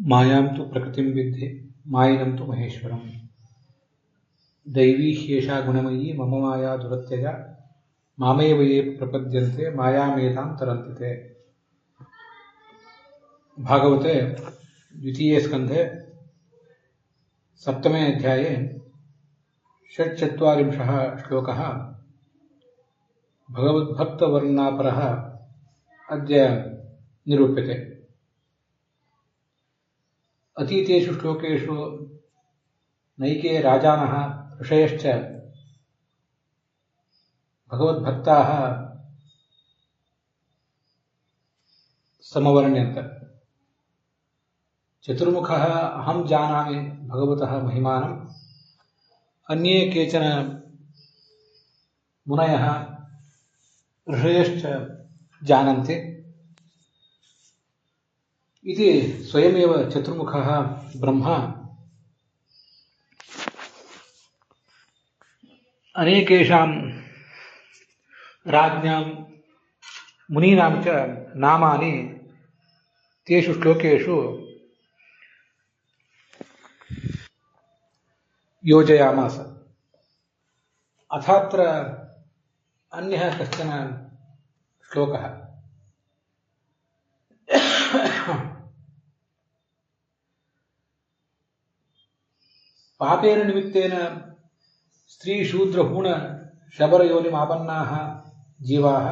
मायां तु प्रकृतिं विद्धि मायिनं तु महेश्वरम् दैवी ह्येषा गुणमयी मम माया दुरत्यजा मामेव ये प्रपद्यन्ते मायामेतां तरन्ति ते। भागवते द्वितीये स्कन्धे सप्तमे अध्याये 46 श्लोकः भगवद्भक्तवर्णनापरः अद्य निरूप्यते। अतीतेषु श्लोकेषु नैके राजानः ऋषयश्च भगवद्भक्ताः समवर्ण्यन्त। चतुर्मुखः अहं जानामि भगवतः महिमानम्, अन्ये केचन मुनयः ऋषयश्च जानन्ति इति स्वयमेव चतुर्मुखः ब्रह्मा अनेकेषां राज्ञां मुनीनां च नामानि तेषु श्लोकेषु योजयामास। अथात्र अन्यः कश्चन श्लोकः पापेन निमित्तेन स्त्री शूद्र हूण शबरयोनिमापन्नाः जीवाः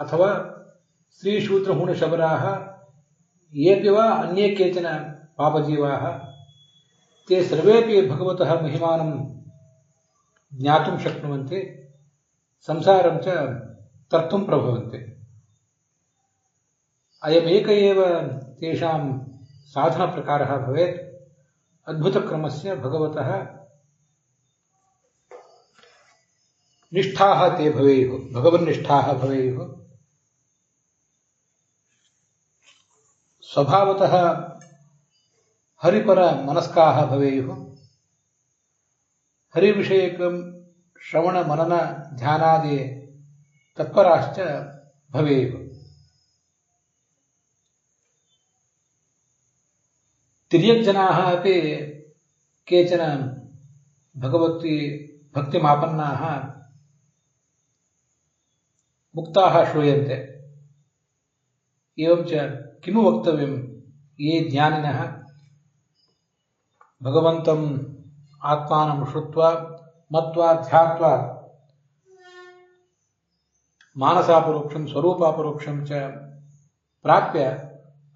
अथवा स्त्री शूद्र हूण शबराः येऽपि वा अन्ये केचन पापजीवाः ते सर्वेपि भगवतः महिमानं ज्ञातुं शक्नुवन्ति, संसारं च तर्तुं प्रभवन्ति। अयमेक एव तेषां साधनप्रकारः भवेत्। अद्भुतक्रमस्य भगवतः निष्ठाः ते भवेयुः, भगवन्निष्ठाः भवेयुः। स्वभावतः हरिपरमनस्काः भवेयुः। हरिविषयकं श्रवणमनन ध्यानादि तत्पराश्च भवेयुः। तिर्यक्जनाः अपि केचन भगवती भक्तिमापन्नाः मुक्ताः श्रूयन्ते। एवं च किमु वक्तव्यं, ये ज्ञानिनः भगवन्तम् आत्मानं श्रुत्वा मत्वा ध्यात्वा मानसापरोक्षं स्वरूपापरोक्षं च प्राप्य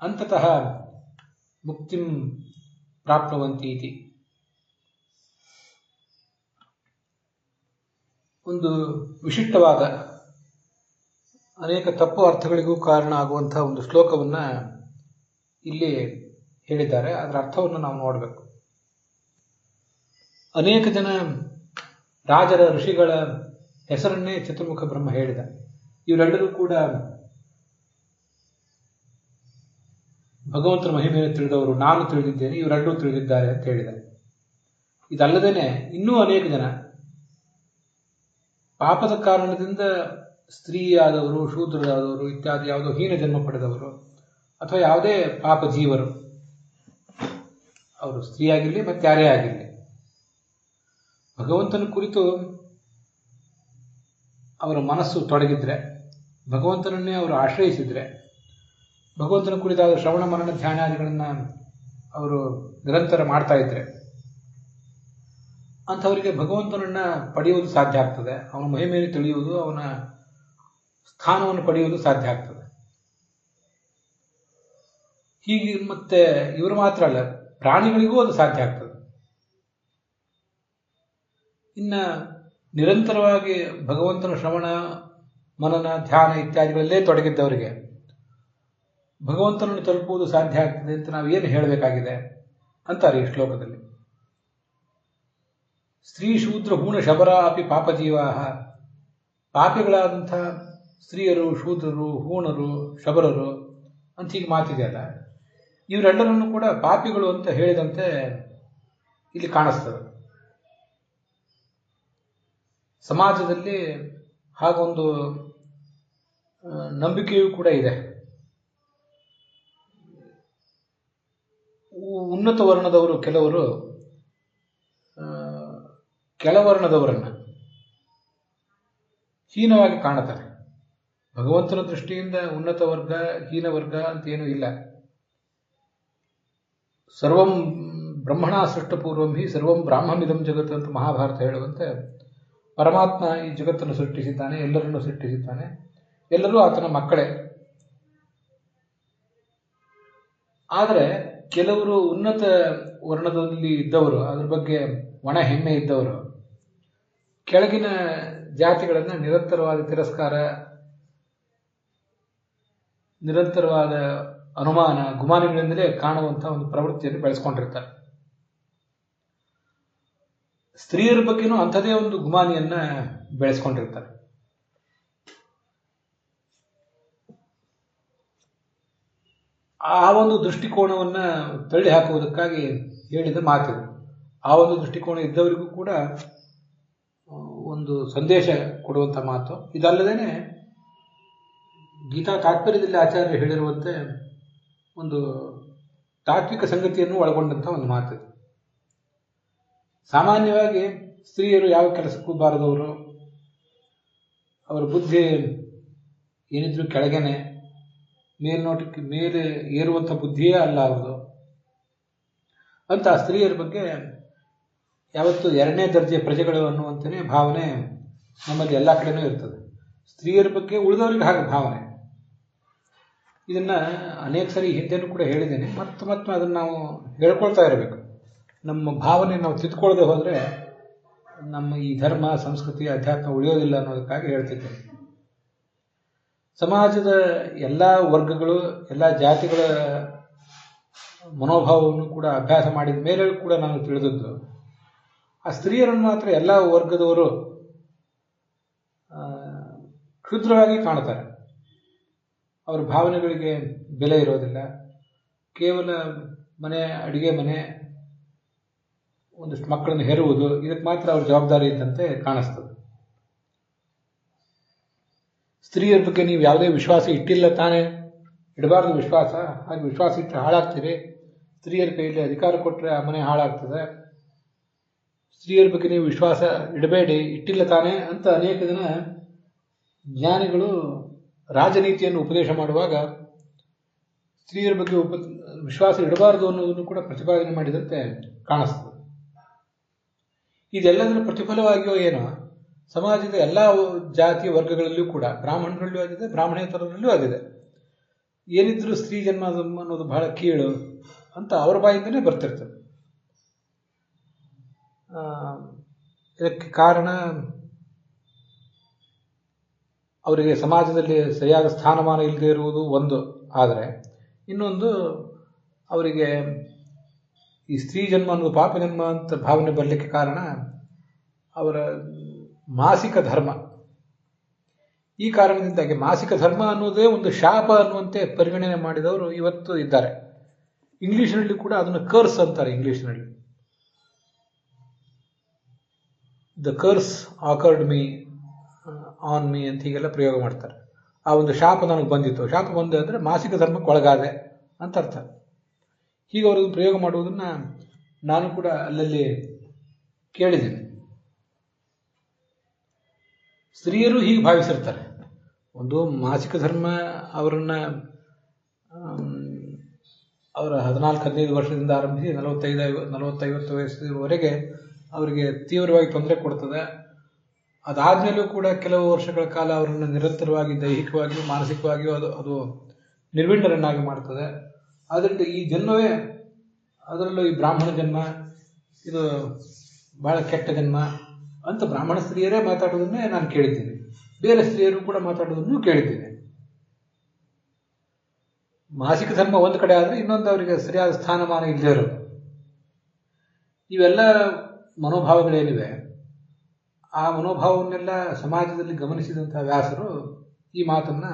अन्ततः मुक्तिं प्राप्नुवन्ति इति। ಒಂದು ವಿಶಿಷ್ಟವಾದ ಅನೇಕ ತಪ್ಪು ಅರ್ಥಗಳಿಗೂ ಕಾರಣ ಆಗುವಂತಹ ಒಂದು ಶ್ಲೋಕವನ್ನು ಇಲ್ಲಿ ಹೇಳಿದ್ದಾರೆ. ಅದರ ಅರ್ಥವನ್ನು ನಾವು ನೋಡಬೇಕು. ಅನೇಕ ಜನ ರಾಜರ ಋಷಿಗಳ ಹೆಸರನ್ನೇ ಚತುರ್ಮುಖ ಬ್ರಹ್ಮ ಹೇಳಿದ. ಇವರೆಲ್ಲರೂ ಕೂಡ ಭಗವಂತನ ಮಹಿಮೆಯನ್ನು ತಿಳಿದವರು, ನಾನು ತಿಳಿದಿದ್ದೇನೆ, ಇವರೆಲ್ಲರೂ ತಿಳಿದಿದ್ದಾರೆ ಅಂತ ಹೇಳಿದ್ದಾರೆ. ಇದಲ್ಲದೇನೆ ಇನ್ನೂ ಅನೇಕ ಜನ ಪಾಪದ ಕಾರಣದಿಂದ ಸ್ತ್ರೀಯಾದವರು, ಶೂದ್ರರಾದವರು ಇತ್ಯಾದಿ ಯಾವುದೋ ಹೀನ ಜನ್ಮ ಪಡೆದವರು ಅಥವಾ ಯಾವುದೇ ಪಾಪ ಜೀವರು, ಅವರು ಸ್ತ್ರೀಯಾಗಿರಲಿ ಮತ್ತೆ ಯಾರೇ ಆಗಿರಲಿ, ಭಗವಂತನ ಕುರಿತು ಅವರ ಮನಸ್ಸು ತೊಡಗಿದ್ರೆ, ಭಗವಂತನನ್ನೇ ಅವರು ಆಶ್ರಯಿಸಿದ್ರೆ, ಭಗವಂತನ ಕುರಿತಾದ ಶ್ರವಣ ಮರಣ ಧ್ಯಾನಾದಿಗಳನ್ನು ಅವರು ನಿರಂತರ ಮಾಡ್ತಾ ಇದ್ರೆ ಅಂಥವರಿಗೆ ಭಗವಂತನನ್ನ ಪಡೆಯುವುದು ಸಾಧ್ಯ ಆಗ್ತದೆ. ಅವನ ಮಹಿಮೆಯನ್ನು ತಿಳಿಯುವುದು, ಅವನ ಸ್ಥಾನವನ್ನು ಪಡೆಯುವುದು ಸಾಧ್ಯ ಆಗ್ತದೆ. ಹೀಗೆ ಮತ್ತೆ ಇವರು ಮಾತ್ರ ಅಲ್ಲ, ಪ್ರಾಣಿಗಳಿಗೂ ಅದು ಸಾಧ್ಯ ಆಗ್ತದೆ. ಇನ್ನು ನಿರಂತರವಾಗಿ ಭಗವಂತನ ಶ್ರವಣ ಮನನ ಧ್ಯಾನ ಇತ್ಯಾದಿಗಳಲ್ಲೇ ತೊಡಗಿದ್ದವರಿಗೆ ಭಗವಂತನನ್ನು ತಲುಪುವುದು ಸಾಧ್ಯ ಆಗ್ತದೆ ಅಂತ ನಾವು ಏನು ಹೇಳಬೇಕಾಗಿದೆ ಅಂತಾರೆ ಈ ಶ್ಲೋಕದಲ್ಲಿ. ಸ್ತ್ರೀ ಶೂದ್ರ ಹೂಣ ಶಬರ ಅಪಿ ಪಾಪಜೀವಾ, ಪಾಪಿಗಳಾದಂಥ ಸ್ತ್ರೀಯರು, ಶೂದ್ರರು, ಹೂಣರು, ಶಬರರು ಅಂತ ಹೀಗೆ ಮಾತಿದೆಯಲ್ಲ, ಇವರೆಲ್ಲರನ್ನು ಕೂಡ ಪಾಪಿಗಳು ಅಂತ ಹೇಳಿದಂತೆ ಇಲ್ಲಿ ಕಾಣಿಸ್ತದೆ. ಸಮಾಜದಲ್ಲಿ ಹಾಗೊಂದು ನಂಬಿಕೆಯೂ ಕೂಡ ಇದೆ. ಉನ್ನತ ವರ್ಣದವರು ಕೆಲವರು ಕೆಳವರ್ಣದವರನ್ನು ಹೀನವಾಗಿ ಕಾಣುತ್ತಾರೆ. ಭಗವಂತನ ದೃಷ್ಟಿಯಿಂದ ಉನ್ನತ ವರ್ಗ ಹೀನ ವರ್ಗ ಅಂತ ಏನೂ ಇಲ್ಲ. ಸರ್ವಂ ಬ್ರಹ್ಮಣ ಸೃಷ್ಟಪೂರ್ವಂ ಹಿ ಸರ್ವಂ ಬ್ರಾಹ್ಮಮಿದಂ ಜಗತ್ ಅಂತ ಮಹಾಭಾರತ ಹೇಳುವಂತೆ ಪರಮಾತ್ಮ ಈ ಜಗತ್ತನ್ನು ಸೃಷ್ಟಿಸಿದ್ದಾನೆ, ಎಲ್ಲರನ್ನೂ ಸೃಷ್ಟಿಸಿದ್ದಾನೆ, ಎಲ್ಲರೂ ಆತನ ಮಕ್ಕಳೇ. ಆದರೆ ಕೆಲವರು ಉನ್ನತ ವರ್ಣದಲ್ಲಿ ಇದ್ದವರು, ಅದ್ರ ಬಗ್ಗೆ ಒಣ ಹೆಮ್ಮೆ ಇದ್ದವರು, ಕೆಳಗಿನ ಜಾತಿಗಳನ್ನು ನಿರಂತರವಾದ ತಿರಸ್ಕಾರ, ನಿರಂತರವಾದ ಅನುಮಾನ, ಗುಮಾನಿಗಳಿಂದಲೇ ಕಾಣುವಂತಹ ಒಂದು ಪ್ರವೃತ್ತಿಯನ್ನು ಬೆಳೆಸ್ಕೊಂಡಿರ್ತಾರೆ. ಸ್ತ್ರೀಯರ ಬಗ್ಗೆನೂ ಅಂಥದೇ ಒಂದು ಗುಮಾನಿಯನ್ನ ಬೆಳೆಸ್ಕೊಂಡಿರ್ತಾರೆ. ಆ ಒಂದು ದೃಷ್ಟಿಕೋನವನ್ನ ತಳ್ಳಿ ಹಾಕುವುದಕ್ಕಾಗಿ ಹೇಳಿದ ಮಾತಿದೆ. ಆ ಒಂದು ದೃಷ್ಟಿಕೋನ ಇದ್ದವರಿಗೂ ಕೂಡ ಒಂದು ಸಂದೇಶ ಕೊಡುವಂಥ ಮಾತು. ಇದಲ್ಲದೇನೆ ಗೀತಾ ತಾತ್ಪರ್ಯದಲ್ಲಿ ಆಚಾರ್ಯರು ಹೇಳಿರುವಂತೆ ಒಂದು ತಾತ್ವಿಕ ಸಂಗತಿಯನ್ನು ಒಳಗೊಂಡಂಥ ಒಂದು ಮಾತು. ಸಾಮಾನ್ಯವಾಗಿ ಸ್ತ್ರೀಯರು ಯಾವ ಕೆಲಸಕ್ಕೂ ಬಾರದವರು, ಅವರ ಬುದ್ಧಿ ಏನಿದ್ರು ಕೆಳಗೇನೆ, ಮೇಲ್ನೋಟಕ್ಕೆ ಮೇಲೆ ಏರುವಂಥ ಬುದ್ಧಿಯೇ ಅಲ್ಲ ಅವರು ಅಂತ ಸ್ತ್ರೀಯರ ಬಗ್ಗೆ ಯಾವತ್ತು ಎರಡನೇ ದರ್ಜೆ ಪ್ರಜೆಗಳು ಅನ್ನುವಂತನೇ ಭಾವನೆ ನಮ್ಮಲ್ಲಿ ಎಲ್ಲ ಕಡೆನೂ ಇರ್ತದೆ. ಸ್ತ್ರೀಯರ ಬಗ್ಗೆ ಉಳಿದವರಿಗೆ ಹಾಗೆ ಭಾವನೆ. ಇದನ್ನ ಅನೇಕ ಸರಿ ಹಿಂದೆನೂ ಕೂಡ ಹೇಳಿದ್ದೇನೆ, ಮತ್ತೆ ಅದನ್ನು ನಾವು ಹೇಳ್ಕೊಳ್ತಾ ಇರಬೇಕು. ನಮ್ಮ ಭಾವನೆ ನಾವು ತಿದ್ಕೊಳ್ಳದೆ ಹೋದರೆ ನಮ್ಮ ಈ ಧರ್ಮ, ಸಂಸ್ಕೃತಿ, ಅಧ್ಯಾತ್ಮ ಉಳಿಯೋದಿಲ್ಲ ಅನ್ನೋದಕ್ಕಾಗಿ ಹೇಳ್ತಿದ್ದೇನೆ. ಸಮಾಜದ ಎಲ್ಲ ವರ್ಗಗಳು, ಎಲ್ಲ ಜಾತಿಗಳ ಮನೋಭಾವವನ್ನು ಕೂಡ ಅಭ್ಯಾಸ ಮಾಡಿದ ಮೇಲೆ ಕೂಡ ನಾನು ತಿಳಿದದ್ದು, ಆ ಸ್ತ್ರೀಯರನ್ನು ಮಾತ್ರ ಎಲ್ಲ ವರ್ಗದವರು ಕ್ಷುದ್ರವಾಗಿ ಕಾಣ್ತಾರೆ. ಅವರ ಭಾವನೆಗಳಿಗೆ ಬೆಲೆ ಇರೋದಿಲ್ಲ. ಕೇವಲ ಮನೆ, ಅಡಿಗೆ ಮನೆ, ಒಂದಷ್ಟು ಮಕ್ಕಳನ್ನು ಹೆರುವುದು, ಇದಕ್ಕೆ ಮಾತ್ರ ಅವ್ರ ಜವಾಬ್ದಾರಿ ಇದ್ದಂತೆ ಕಾಣಿಸ್ತದೆ. ಸ್ತ್ರೀಯರ ಬಗ್ಗೆ ನೀವು ಯಾವುದೇ ವಿಶ್ವಾಸ ಇಟ್ಟಿಲ್ಲ ತಾನೇ, ಇಡಬಾರ್ದು ವಿಶ್ವಾಸ. ಹಾಗೆ ವಿಶ್ವಾಸ ಇಟ್ಟರೆ ಹಾಳಾಗ್ತೀರಿ. ಸ್ತ್ರೀಯರ ಕೈಯಲ್ಲಿ ಅಧಿಕಾರ ಕೊಟ್ಟರೆ ಆ ಮನೆ ಹಾಳಾಗ್ತದೆ. ಸ್ತ್ರೀಯರ ಬಗ್ಗೆ ನೀವು ವಿಶ್ವಾಸ ಇಡಬೇಡಿ, ಇಟ್ಟಿಲ್ಲ ತಾನೇ ಅಂತ ಅನೇಕ ಜನ ಜ್ಞಾನಿಗಳು ರಾಜನೀತಿಯನ್ನು ಉಪದೇಶ ಮಾಡುವಾಗ ಸ್ತ್ರೀಯರ ಬಗ್ಗೆ ವಿಶ್ವಾಸ ಇಡಬಾರದು ಅನ್ನೋದನ್ನು ಕೂಡ ಪ್ರತಿಪಾದನೆ ಮಾಡಿದಂತೆ ಕಾಣಿಸ್ತದೆ. ಇದೆಲ್ಲದರ ಪ್ರತಿಫಲವಾಗಿಯೋ ಏನೋ ಸಮಾಜದ ಎಲ್ಲ ಜಾತಿ ವರ್ಗಗಳಲ್ಲಿಯೂ ಕೂಡ, ಬ್ರಾಹ್ಮಣರಲ್ಲೂ ಆಗಿದೆ, ಬ್ರಾಹ್ಮಣೇತರರಲ್ಲೂ ಆಗಿದೆ, ಏನಿದ್ರೂ ಸ್ತ್ರೀ ಜನ್ಮ ಅನ್ನೋದು ಬಹಳ ಕೀಳು ಅಂತ ಅವರ ಬಾಯಿಂದಲೇ ಬರ್ತಿರ್ತದೆ. ಇದಕ್ಕೆ ಕಾರಣ ಅವರಿಗೆ ಸಮಾಜದಲ್ಲಿ ಸರಿಯಾದ ಸ್ಥಾನಮಾನ ಇಲ್ಲದೆ ಇರುವುದು ಒಂದು. ಆದರೆ ಇನ್ನೊಂದು, ಅವರಿಗೆ ಈ ಸ್ತ್ರೀ ಜನ್ಮ ಅನ್ನೋದು ಪಾಪ ಜನ್ಮ ಅಂತ ಭಾವನೆ ಬರಲಿಕ್ಕೆ ಕಾರಣ ಅವರ ಮಾಸಿಕ ಧರ್ಮ. ಈ ಕಾರಣದಿಂದಾಗಿ ಮಾಸಿಕ ಧರ್ಮ ಅನ್ನೋದೇ ಒಂದು ಶಾಪ ಅನ್ನುವಂತೆ ಪರಿಗಣನೆ ಮಾಡಿದವರು ಇವತ್ತು ಇದ್ದಾರೆ. ಇಂಗ್ಲಿಷ್ನಲ್ಲಿ ಕೂಡ ಅದನ್ನು ಕರ್ಸ್ ಅಂತಾರೆ. ಇಂಗ್ಲಿಷ್ನಲ್ಲಿ the curse occurred me on me ಅಂತ ಹೀಗೆಲ್ಲ ಪ್ರಯೋಗ ಮಾಡ್ತಾರೆ. ಆ ಒಂದು ಶಾಪ ನನಗೆ ಬಂದಿತ್ತು, ಶಾಪ ಬಂದೆ ಅಂದರೆ ಮಾಸಿಕ ಧರ್ಮಕ್ಕೆ ಒಳಗಾದೆ ಅಂತ ಅರ್ಥ. ಹೀಗೆ ಅವರು ಪ್ರಯೋಗ ಮಾಡುವುದನ್ನು ನಾನು ಕೂಡ ಅಲ್ಲಲ್ಲಿ ಕೇಳಿದ್ದೇನೆ. ಸ್ತ್ರೀಯರು ಹೀಗೆ ಭಾವಿಸಿರ್ತಾರೆ. ಒಂದು ಮಾಸಿಕ ಧರ್ಮ ಅವರನ್ನು ಅವರ 14-15 ವರ್ಷದಿಂದ ಆರಂಭಿಸಿ 40-50 ವಯಸ್ಸಿನವರೆಗೆ ಅವರಿಗೆ ತೀವ್ರವಾಗಿ ತೊಂದರೆ ಕೊಡ್ತದೆ. ಅದಾದಮೇಲೂ ಕೂಡ ಕೆಲವು ವರ್ಷಗಳ ಕಾಲ ಅವರನ್ನು ನಿರಂತರವಾಗಿ ದೈಹಿಕವಾಗಿಯೂ ಮಾನಸಿಕವಾಗಿಯೂ ಅದು ನಿರ್ವಿಣ್ಣರನ್ನಾಗಿ ಮಾಡ್ತದೆ. ಆದ್ದರಿಂದ ಈ ಜನ್ಮವೇ, ಅದರಲ್ಲೂ ಈ ಬ್ರಾಹ್ಮಣ ಜನ್ಮ, ಇದು ಬಹಳ ಕೆಟ್ಟ ಜನ್ಮ ಅಂತ ಬ್ರಾಹ್ಮಣ ಸ್ತ್ರೀಯರೇ ಮಾತಾಡೋದನ್ನೇ ನಾನು ಕೇಳಿದ್ದೀನಿ. ಬೇರೆ ಸ್ತ್ರೀಯರು ಕೂಡ ಮಾತಾಡೋದನ್ನು ಕೇಳಿದ್ದೇನೆ. ಮಾಸಿಕ ಧರ್ಮ ಒಂದು ಕಡೆ ಆದರೆ ಇನ್ನೊಂದು ಅವರಿಗೆ ಸರಿಯಾದ ಸ್ಥಾನಮಾನ ಇಲ್ಲದೆ ಇರೋದು. ಇವೆಲ್ಲ ಮನೋಭಾವಗಳೇನಿವೆ, ಆ ಮನೋಭಾವವನ್ನೆಲ್ಲ ಸಮಾಜದಲ್ಲಿ ಗಮನಿಸಿದಂತಹ ವ್ಯಾಸರು ಈ ಮಾತನ್ನ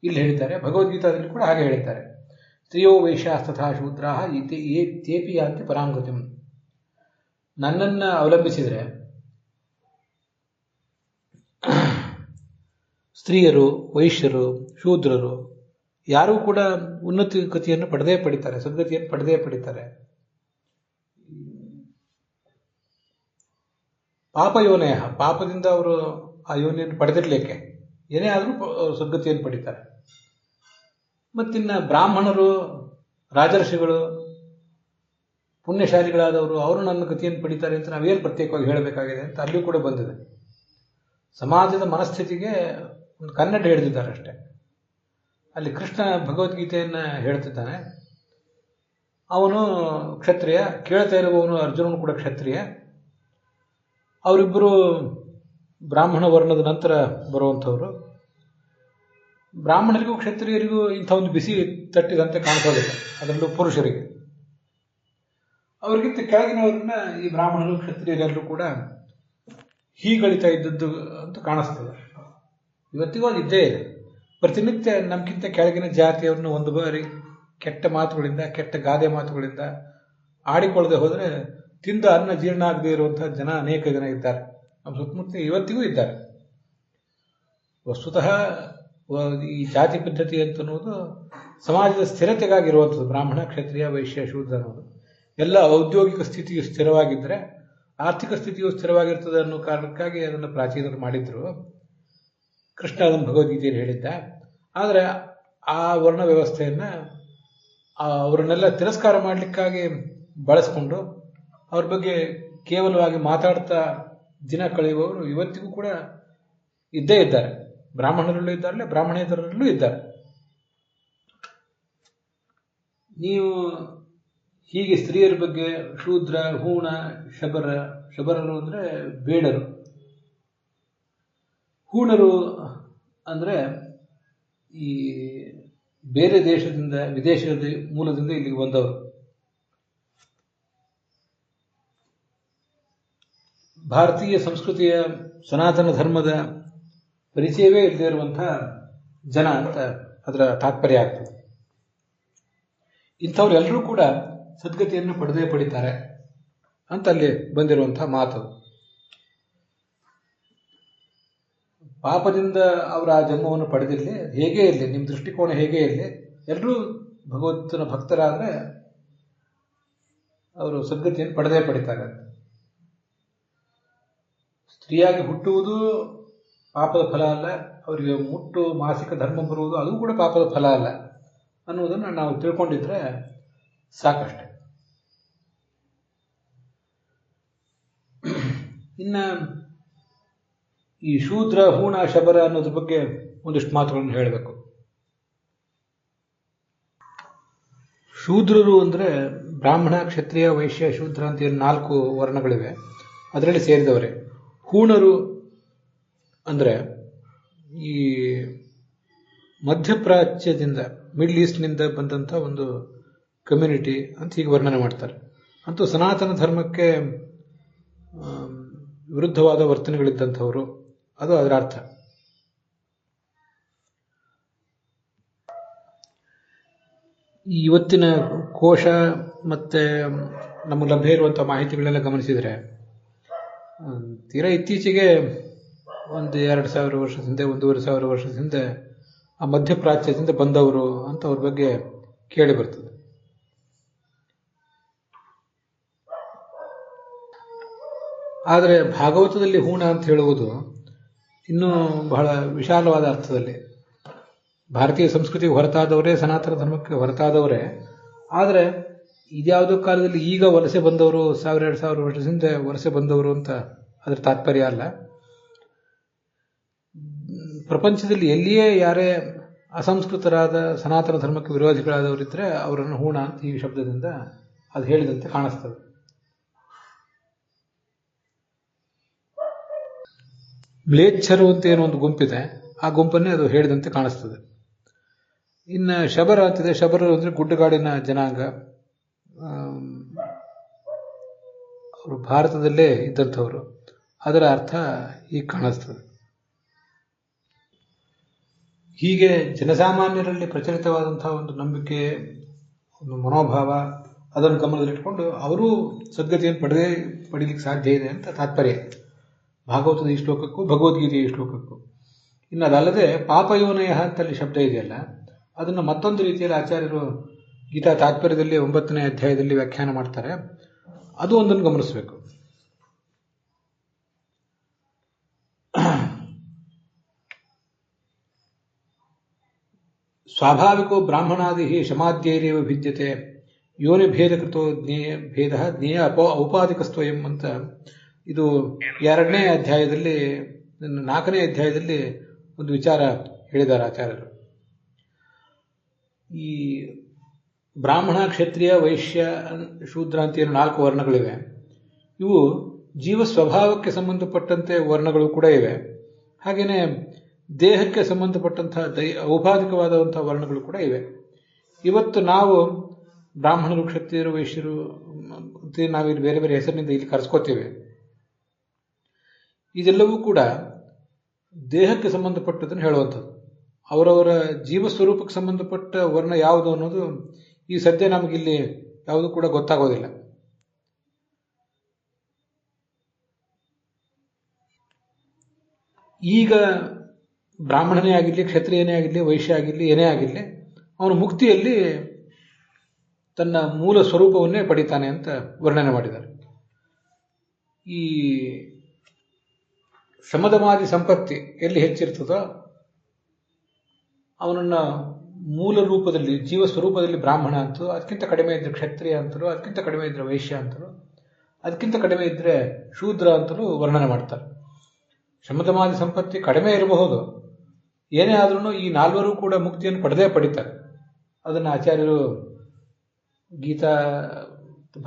ಇಲ್ಲಿ ಹೇಳಿದ್ದಾರೆ. ಭಗವದ್ಗೀತಾದಲ್ಲಿ ಕೂಡ ಹಾಗೆ ಹೇಳಿದ್ದಾರೆ. ಸ್ತ್ರೀಯೋ ವೈಶ್ಯಾಸ್ತಥಾ ಶೂದ್ರಾಹ ತೇಪಿ ಯಾಂತಿ ಪರಾಂಗತಿಂ. ನನ್ನನ್ನು ಅವಲಂಬಿಸಿದರೆ ಸ್ತ್ರೀಯರು, ವೈಶ್ಯರು, ಶೂದ್ರರು ಯಾರೂ ಕೂಡ ಉನ್ನತಿ ಗತಿಯನ್ನು ಪಡೆದೇ ಪಡಿತಾರೆ, ಸದ್ಗತಿಯನ್ನು ಪಡೆದೇ ಪಡಿತಾರೆ. ಪಾಪ ಯೋನಯ, ಪಾಪದಿಂದ ಅವರು ಆ ಯೋನಿಯನ್ನು ಪಡೆದಿರ್ಲಿಕ್ಕೆ ಏನೇ ಆದರೂ ಸದ್ಗತಿಯನ್ನು ಪಡಿತಾರೆ. ಮತ್ತಿನ್ನ ಬ್ರಾಹ್ಮಣರು, ರಾಜರ್ಷಿಗಳು, ಪುಣ್ಯಶಾಲಿಗಳಾದವರು ಅವರು ನನ್ನ ಗತಿಯನ್ನು ಪಡಿತಾರೆ ಅಂತ ನಾವೇನು ಪ್ರತ್ಯೇಕವಾಗಿ ಹೇಳಬೇಕಾಗಿದೆ ಅಂತ ಅಲ್ಲಿಯೂ ಕೂಡ ಬಂದಿದೆ. ಸಮಾಜದ ಮನಸ್ಥಿತಿಗೆ ಒಂದು ಕನ್ನಡ ಹಿಡಿದಿದ್ದಾರೆ ಅಷ್ಟೇ. ಅಲ್ಲಿ ಕೃಷ್ಣ ಭಗವದ್ಗೀತೆಯನ್ನು ಹೇಳ್ತಿದ್ದಾನೆ. ಅವನು ಕ್ಷತ್ರಿಯ, ಕೇಳ್ತಾ ಇರುವವನು ಅರ್ಜುನನು ಕೂಡ ಕ್ಷತ್ರಿಯ. ಅವರಿಬ್ಬರು ಬ್ರಾಹ್ಮಣ ವರ್ಣದ ನಂತರ ಬರುವಂಥವ್ರು. ಬ್ರಾಹ್ಮಣರಿಗೂ ಕ್ಷತ್ರಿಯರಿಗೂ ಇಂಥ ಒಂದು ಬಿಸಿ ತಟ್ಟಿದಂತೆ ಕಾಣಿಸೋದಿಲ್ಲ, ಅದರಲ್ಲೂ ಪುರುಷರಿಗೆ. ಅವರಿಗಿಂತ ಕೆಳಗಿನವ್ರನ್ನ ಈ ಬ್ರಾಹ್ಮಣರು ಕ್ಷತ್ರಿಯರೆಲ್ಲರೂ ಕೂಡ ಹೀಗಳಿತಾ ಇದ್ದದ್ದು ಅಂತ ಕಾಣಿಸ್ತದೆ. ಇವತ್ತಿಗೂ ಅದು ಇದ್ದೇ ಇದೆ. ಪ್ರತಿನಿತ್ಯ ನಮ್ಗಿಂತ ಕೆಳಗಿನ ಜಾತಿಯವ್ರನ್ನ ಒಂದು ಬಾರಿ ಕೆಟ್ಟ ಮಾತುಗಳಿಂದ, ಕೆಟ್ಟ ಗಾದೆ ಮಾತುಗಳಿಂದ ಆಡಿಕೊಳ್ಳದೆ ಹೋದರೆ ತಿಂದ ಅನ್ನ ಜೀರ್ಣ ಆಗದೆ ಇರುವಂತಹ ಜನ ಅನೇಕ ಜನ ಇದ್ದಾರೆ. ನಮ್ಮ ಸುತ್ತಮುತ್ತ ಇವತ್ತಿಗೂ ಇದ್ದಾರೆ. ವಸ್ತುತಃ ಈ ಜಾತಿ ಪದ್ಧತಿ ಅಂತನ್ನುವುದು ಸಮಾಜದ ಸ್ಥಿರತೆಗಾಗಿರುವಂಥದ್ದು. ಬ್ರಾಹ್ಮಣ, ಕ್ಷತ್ರಿಯ, ವೈಶ್ಯ, ಶೂದ್ರ ಅನ್ನೋದು ಎಲ್ಲ ಔದ್ಯೋಗಿಕ ಸ್ಥಿತಿಯು ಸ್ಥಿರವಾಗಿದ್ದರೆ ಆರ್ಥಿಕ ಸ್ಥಿತಿಯು ಸ್ಥಿರವಾಗಿರ್ತದೆ ಅನ್ನೋ ಕಾರಣಕ್ಕಾಗಿ ಅದನ್ನು ಪ್ರಾಚೀನರು ಮಾಡಿದ್ರು. ಕೃಷ್ಣ ಅದನ್ನು ಭಗವದ್ಗೀತೆಯಲ್ಲಿ ಹೇಳಿದ್ದ. ಆದರೆ ಆ ವರ್ಣ ವ್ಯವಸ್ಥೆಯನ್ನು ಅವರನ್ನೆಲ್ಲ ತಿರಸ್ಕಾರ ಮಾಡಲಿಕ್ಕಾಗಿ ಬಳಸ್ಕೊಂಡು ಅವ್ರ ಬಗ್ಗೆ ಕೇವಲವಾಗಿ ಮಾತಾಡ್ತಾ ದಿನ ಕಳೆಯುವವರು ಇವತ್ತಿಗೂ ಕೂಡ ಇದ್ದೇ ಇದ್ದಾರೆ. ಬ್ರಾಹ್ಮಣರಲ್ಲೂ ಇದ್ದಾರೆ, ಬ್ರಾಹ್ಮಣೇತರರಲ್ಲೂ ಇದ್ದಾರೆ. ನೀವು ಹೀಗೆ ಸ್ತ್ರೀಯರ ಬಗ್ಗೆ ಶೂದ್ರ, ಹೂಣ, ಶಬರ, ಶಬರರು ಅಂದರೆ ಬೇಡರು, ಹೂಣರು ಅಂದರೆ ಈ ಬೇರೆ ದೇಶದಿಂದ, ವಿದೇಶದ ಮೂಲದಿಂದ ಇಲ್ಲಿಗೆ ಬಂದವರು. ಭಾರತೀಯ ಸಂಸ್ಕೃತಿಯ ಸನಾತನ ಧರ್ಮದ ಪರಿಚಯವೇ ಇಲ್ಲದೆ ಇರುವಂತಹ ಜನ ಅಂತ ಅದರ ತಾತ್ಪರ್ಯ ಆಗ್ತದೆ. ಇಂಥವ್ರೆಲ್ಲರೂ ಕೂಡ ಸದ್ಗತಿಯನ್ನು ಪಡೆದೇ ಪಡಿತಾರೆ ಅಂತ ಅಲ್ಲಿ ಬಂದಿರುವಂತಹ ಮಾತು. ಪಾಪದಿಂದ ಅವರು ಆ ಜನ್ಮವನ್ನು ಪಡೆದಿರಲಿ, ಹೇಗೇ ಇರಲಿ, ನಿಮ್ಮ ದೃಷ್ಟಿಕೋನ ಹೇಗೇ ಇರಲಿ, ಎಲ್ಲರೂ ಭಗವಂತನ ಭಕ್ತರಾದರೆ ಅವರು ಸದ್ಗತಿಯನ್ನು ಪಡೆದೇ ಪಡಿತಾರೆ. ಸ್ತ್ರೀಯಾಗಿ ಹುಟ್ಟುವುದು ಪಾಪದ ಫಲ ಅಲ್ಲ, ಅವರಿಗೆ ಮುಟ್ಟು ಮಾಸಿಕ ಧರ್ಮ ಬರುವುದು ಅದು ಕೂಡ ಪಾಪದ ಫಲ ಅಲ್ಲ ಅನ್ನುವುದನ್ನು ನಾವು ತಿಳ್ಕೊಂಡಿದ್ರೆ ಸಾಕಷ್ಟೆ. ಇನ್ನು ಈ ಶೂದ್ರ, ಹೂಣ, ಶಬರ ಅನ್ನೋದ್ರ ಬಗ್ಗೆ ಒಂದಿಷ್ಟು ಮಾತುಗಳನ್ನು ಹೇಳಬೇಕು. ಶೂದ್ರರು ಅಂದರೆ ಬ್ರಾಹ್ಮಣ, ಕ್ಷತ್ರಿಯ, ವೈಶ್ಯ, ಶೂದ್ರ ಅಂತ ಏನು 4 ವರ್ಣಗಳಿವೆ, ಅದರಲ್ಲಿ ಸೇರಿದವರೇ. ಹೂಣರು ಅಂದರೆ ಈ ಮಧ್ಯಪ್ರಾಚ್ಯದಿಂದ, ಮಿಡ್ಲ್ ಈಸ್ಟ್ನಿಂದ ಬಂದಂಥ ಒಂದು ಕಮ್ಯುನಿಟಿ ಅಂತ ಹೀಗೆ ವರ್ಣನೆ ಮಾಡ್ತಾರೆ. ಅಂತೂ ಸನಾತನ ಧರ್ಮಕ್ಕೆ ವಿರುದ್ಧವಾದ ವರ್ತನೆಗಳಿದ್ದಂಥವರು, ಅದು ಅದರ ಅರ್ಥ. ಇವತ್ತಿನ ಕೋಶ ಮತ್ತು ನಮಗೆ ಲಭ್ಯ ಇರುವಂಥ ಮಾಹಿತಿಗಳೆಲ್ಲ ಗಮನಿಸಿದರೆ ತೀರಾ ಇತ್ತೀಚೆಗೆ ಒಂದು 2000 ವರ್ಷದ ಹಿಂದೆ, 1500 ವರ್ಷದ ಹಿಂದೆ ಆ ಮಧ್ಯಪ್ರಾಚ್ಯದಿಂದ ಬಂದವರು ಅಂತ ಅವ್ರ ಬಗ್ಗೆ ಕೇಳಿ ಬರ್ತದೆ. ಆದರೆ ಭಾಗವತದಲ್ಲಿ ಹೂಣ ಅಂತ ಹೇಳುವುದು ಇನ್ನೂ ಬಹಳ ವಿಶಾಲವಾದ ಅರ್ಥದಲ್ಲಿ. ಭಾರತೀಯ ಸಂಸ್ಕೃತಿಗೆ ಹೊರತಾದವರೇ, ಸನಾತನ ಧರ್ಮಕ್ಕೆ ಹೊರತಾದವರೇ. ಆದರೆ ಇದ್ಯಾವುದೋ ಕಾಲದಲ್ಲಿ ಈಗ ವಲಸೆ ಬಂದವರು, 1000-2000 ವರ್ಷದ ಹಿಂದೆ ವಲಸೆ ಬಂದವರು ಅಂತ ಅದರ ತಾತ್ಪರ್ಯ ಅಲ್ಲ. ಪ್ರಪಂಚದಲ್ಲಿ ಎಲ್ಲಿಯೇ ಯಾರೇ ಅಸಂಸ್ಕೃತರಾದ ಸನಾತನ ಧರ್ಮಕ್ಕೆ ವಿರೋಧಿಗಳಾದವರಿದ್ದರೆ ಅವರನ್ನು ಹೂಣ ಅಂತ ಈ ಶಬ್ದದಿಂದ ಅದು ಹೇಳಿದಂತೆ ಕಾಣಿಸ್ತದೆ. ಮ್ಲೇಚ್ಛರು ಅಂತ ಏನೋ ಒಂದು ಗುಂಪಿದೆ, ಆ ಗುಂಪನ್ನೇ ಅದು ಹೇಳಿದಂತೆ ಕಾಣಿಸ್ತದೆ. ಇನ್ನು ಶಬರ ಅಂತಿದೆ. ಶಬರರು ಅಂದರೆ ಗುಡ್ಡಗಾಡಿನ ಜನಾಂಗ. ಅವರು ಭಾರತದಲ್ಲೇ ಇದ್ದಂಥವರು. ಅದರ ಅರ್ಥ ಈಗ ಕಾಣಿಸ್ತದೆ. ಹೀಗೆ ಜನಸಾಮಾನ್ಯರಲ್ಲಿ ಪ್ರಚಲಿತವಾದಂತಹ ಒಂದು ನಂಬಿಕೆ, ಒಂದು ಮನೋಭಾವ, ಅದನ್ನು ಗಮನದಲ್ಲಿಟ್ಕೊಂಡು ಅವರೂ ಸದ್ಗತಿಯನ್ನು ಪಡೀಲಿಕ್ಕೆ ಸಾಧ್ಯ ಇದೆ ಅಂತ ತಾತ್ಪರ್ಯ ಭಾಗವತದ ಈ ಶ್ಲೋಕಕ್ಕೂ ಭಗವದ್ಗೀತೆಯ ಈ ಶ್ಲೋಕಕ್ಕೂ. ಇನ್ನು ಅದಲ್ಲದೆ ಪಾಪಯೋನಯ ಅಂತ ಅಲ್ಲಿ ಶಬ್ದ ಇದೆಯಲ್ಲ, ಅದನ್ನು ಮತ್ತೊಂದು ರೀತಿಯಲ್ಲಿ ಆಚಾರ್ಯರು ಗೀತಾ ತಾತ್ಪರ್ಯದಲ್ಲಿ 9ನೇ ಅಧ್ಯಾಯದಲ್ಲಿ ವ್ಯಾಖ್ಯಾನ ಮಾಡ್ತಾರೆ. ಅದು ಒಂದನ್ನು ಗಮನಿಸಬೇಕು. ಸ್ವಾಭಾವಿಕೋ ಬ್ರಾಹ್ಮಣಾದಿ ಶಮಾದ್ಯೈರೇವ ಭಿದ್ಯತೆ ಯೋನಿ ಭೇದಕೃತೋ ಭೇದ ಜ್ಞೇಯ ಔಪಾಧಿಕಸ್ತ್ವಯಂ ಅಂತ ಇದು 2ನೇ ಅಧ್ಯಾಯದಲ್ಲಿ 4ನೇ ಅಧ್ಯಾಯದಲ್ಲಿ ಒಂದು ವಿಚಾರ ಹೇಳಿದ್ದಾರೆ ಆಚಾರ್ಯರು. ಈ ಬ್ರಾಹ್ಮಣ, ಕ್ಷತ್ರಿಯ, ವೈಶ್ಯ, ಶೂದ್ರ ಅಂತ ಏನು 4 ವರ್ಣಗಳಿವೆ. ಇವು ಜೀವ ಸ್ವಭಾವಕ್ಕೆ ಸಂಬಂಧಪಟ್ಟಂತೆ ವರ್ಣಗಳು ಕೂಡ ಇವೆ. ಹಾಗೆಯೇ ದೇಹಕ್ಕೆ ಸಂಬಂಧಪಟ್ಟಂತಹ ಔಪಾಧಿಕವಾದಂತಹ ವರ್ಣಗಳು ಕೂಡ ಇವೆ. ಇವತ್ತು ನಾವು ಬ್ರಾಹ್ಮಣರು, ಕ್ಷತ್ರಿಯರು, ವೈಶ್ಯರು ನಾವಿಲ್ಲಿ ಬೇರೆ ಬೇರೆ ಹೆಸರಿನಿಂದ ಇಲ್ಲಿ ಕರೆಸ್ಕೋತೇವೆ. ಇದೆಲ್ಲವೂ ಕೂಡ ದೇಹಕ್ಕೆ ಸಂಬಂಧಪಟ್ಟದನ್ನು ಹೇಳುವಂಥದ್ದು. ಅವರವರ ಜೀವ ಸ್ವರೂಪಕ್ಕೆ ಸಂಬಂಧಪಟ್ಟ ವರ್ಣ ಯಾವುದು ಅನ್ನೋದು ಈ ಸದ್ಯ ನಮಗಿಲ್ಲಿ ಯಾವುದು ಕೂಡ ಗೊತ್ತಾಗೋದಿಲ್ಲ. ಈಗ ಬ್ರಾಹ್ಮಣನೇ ಆಗಿರಲಿ, ಕ್ಷತ್ರಿಯನೇ ಆಗಿರಲಿ, ವೈಶ್ಯ ಆಗಿರಲಿ, ಏನೇ ಆಗಿರಲಿ, ಅವನು ಮುಕ್ತಿಯಲ್ಲಿ ತನ್ನ ಮೂಲ ಸ್ವರೂಪವನ್ನೇ ಪಡಿತಾನೆ ಅಂತ ವರ್ಣನೆ ಮಾಡಿದ್ದಾರೆ. ಈ ಶಮದಮಾದಿ ಸಂಪತ್ತಿ ಎಲ್ಲಿ ಹೆಚ್ಚಿರ್ತದೋ ಅವನನ್ನ ಮೂಲ ರೂಪದಲ್ಲಿ, ಜೀವ ಸ್ವರೂಪದಲ್ಲಿ ಬ್ರಾಹ್ಮಣ ಅಂತಲೂ, ಅದಕ್ಕಿಂತ ಕಡಿಮೆ ಇದ್ರೆ ಕ್ಷತ್ರಿಯ ಅಂತಲೂ, ಅದಕ್ಕಿಂತ ಕಡಿಮೆ ಇದ್ರೆ ವೈಶ್ಯ ಅಂತಲೂ, ಅದಕ್ಕಿಂತ ಕಡಿಮೆ ಇದ್ರೆ ಶೂದ್ರ ಅಂತಲೂ ವರ್ಣನೆ ಮಾಡ್ತಾರೆ. ಶಮದಮಾದಿ ಸಂಪತ್ತಿ ಕಡಿಮೆ ಇರಬಹುದು, ಏನೇ ಆದ್ರೂ ಈ 4 ಕೂಡ ಮುಕ್ತಿಯನ್ನು ಪಡೆದೇ ಪಡಿತಾರೆ. ಅದನ್ನು ಆಚಾರ್ಯರು ಗೀತಾ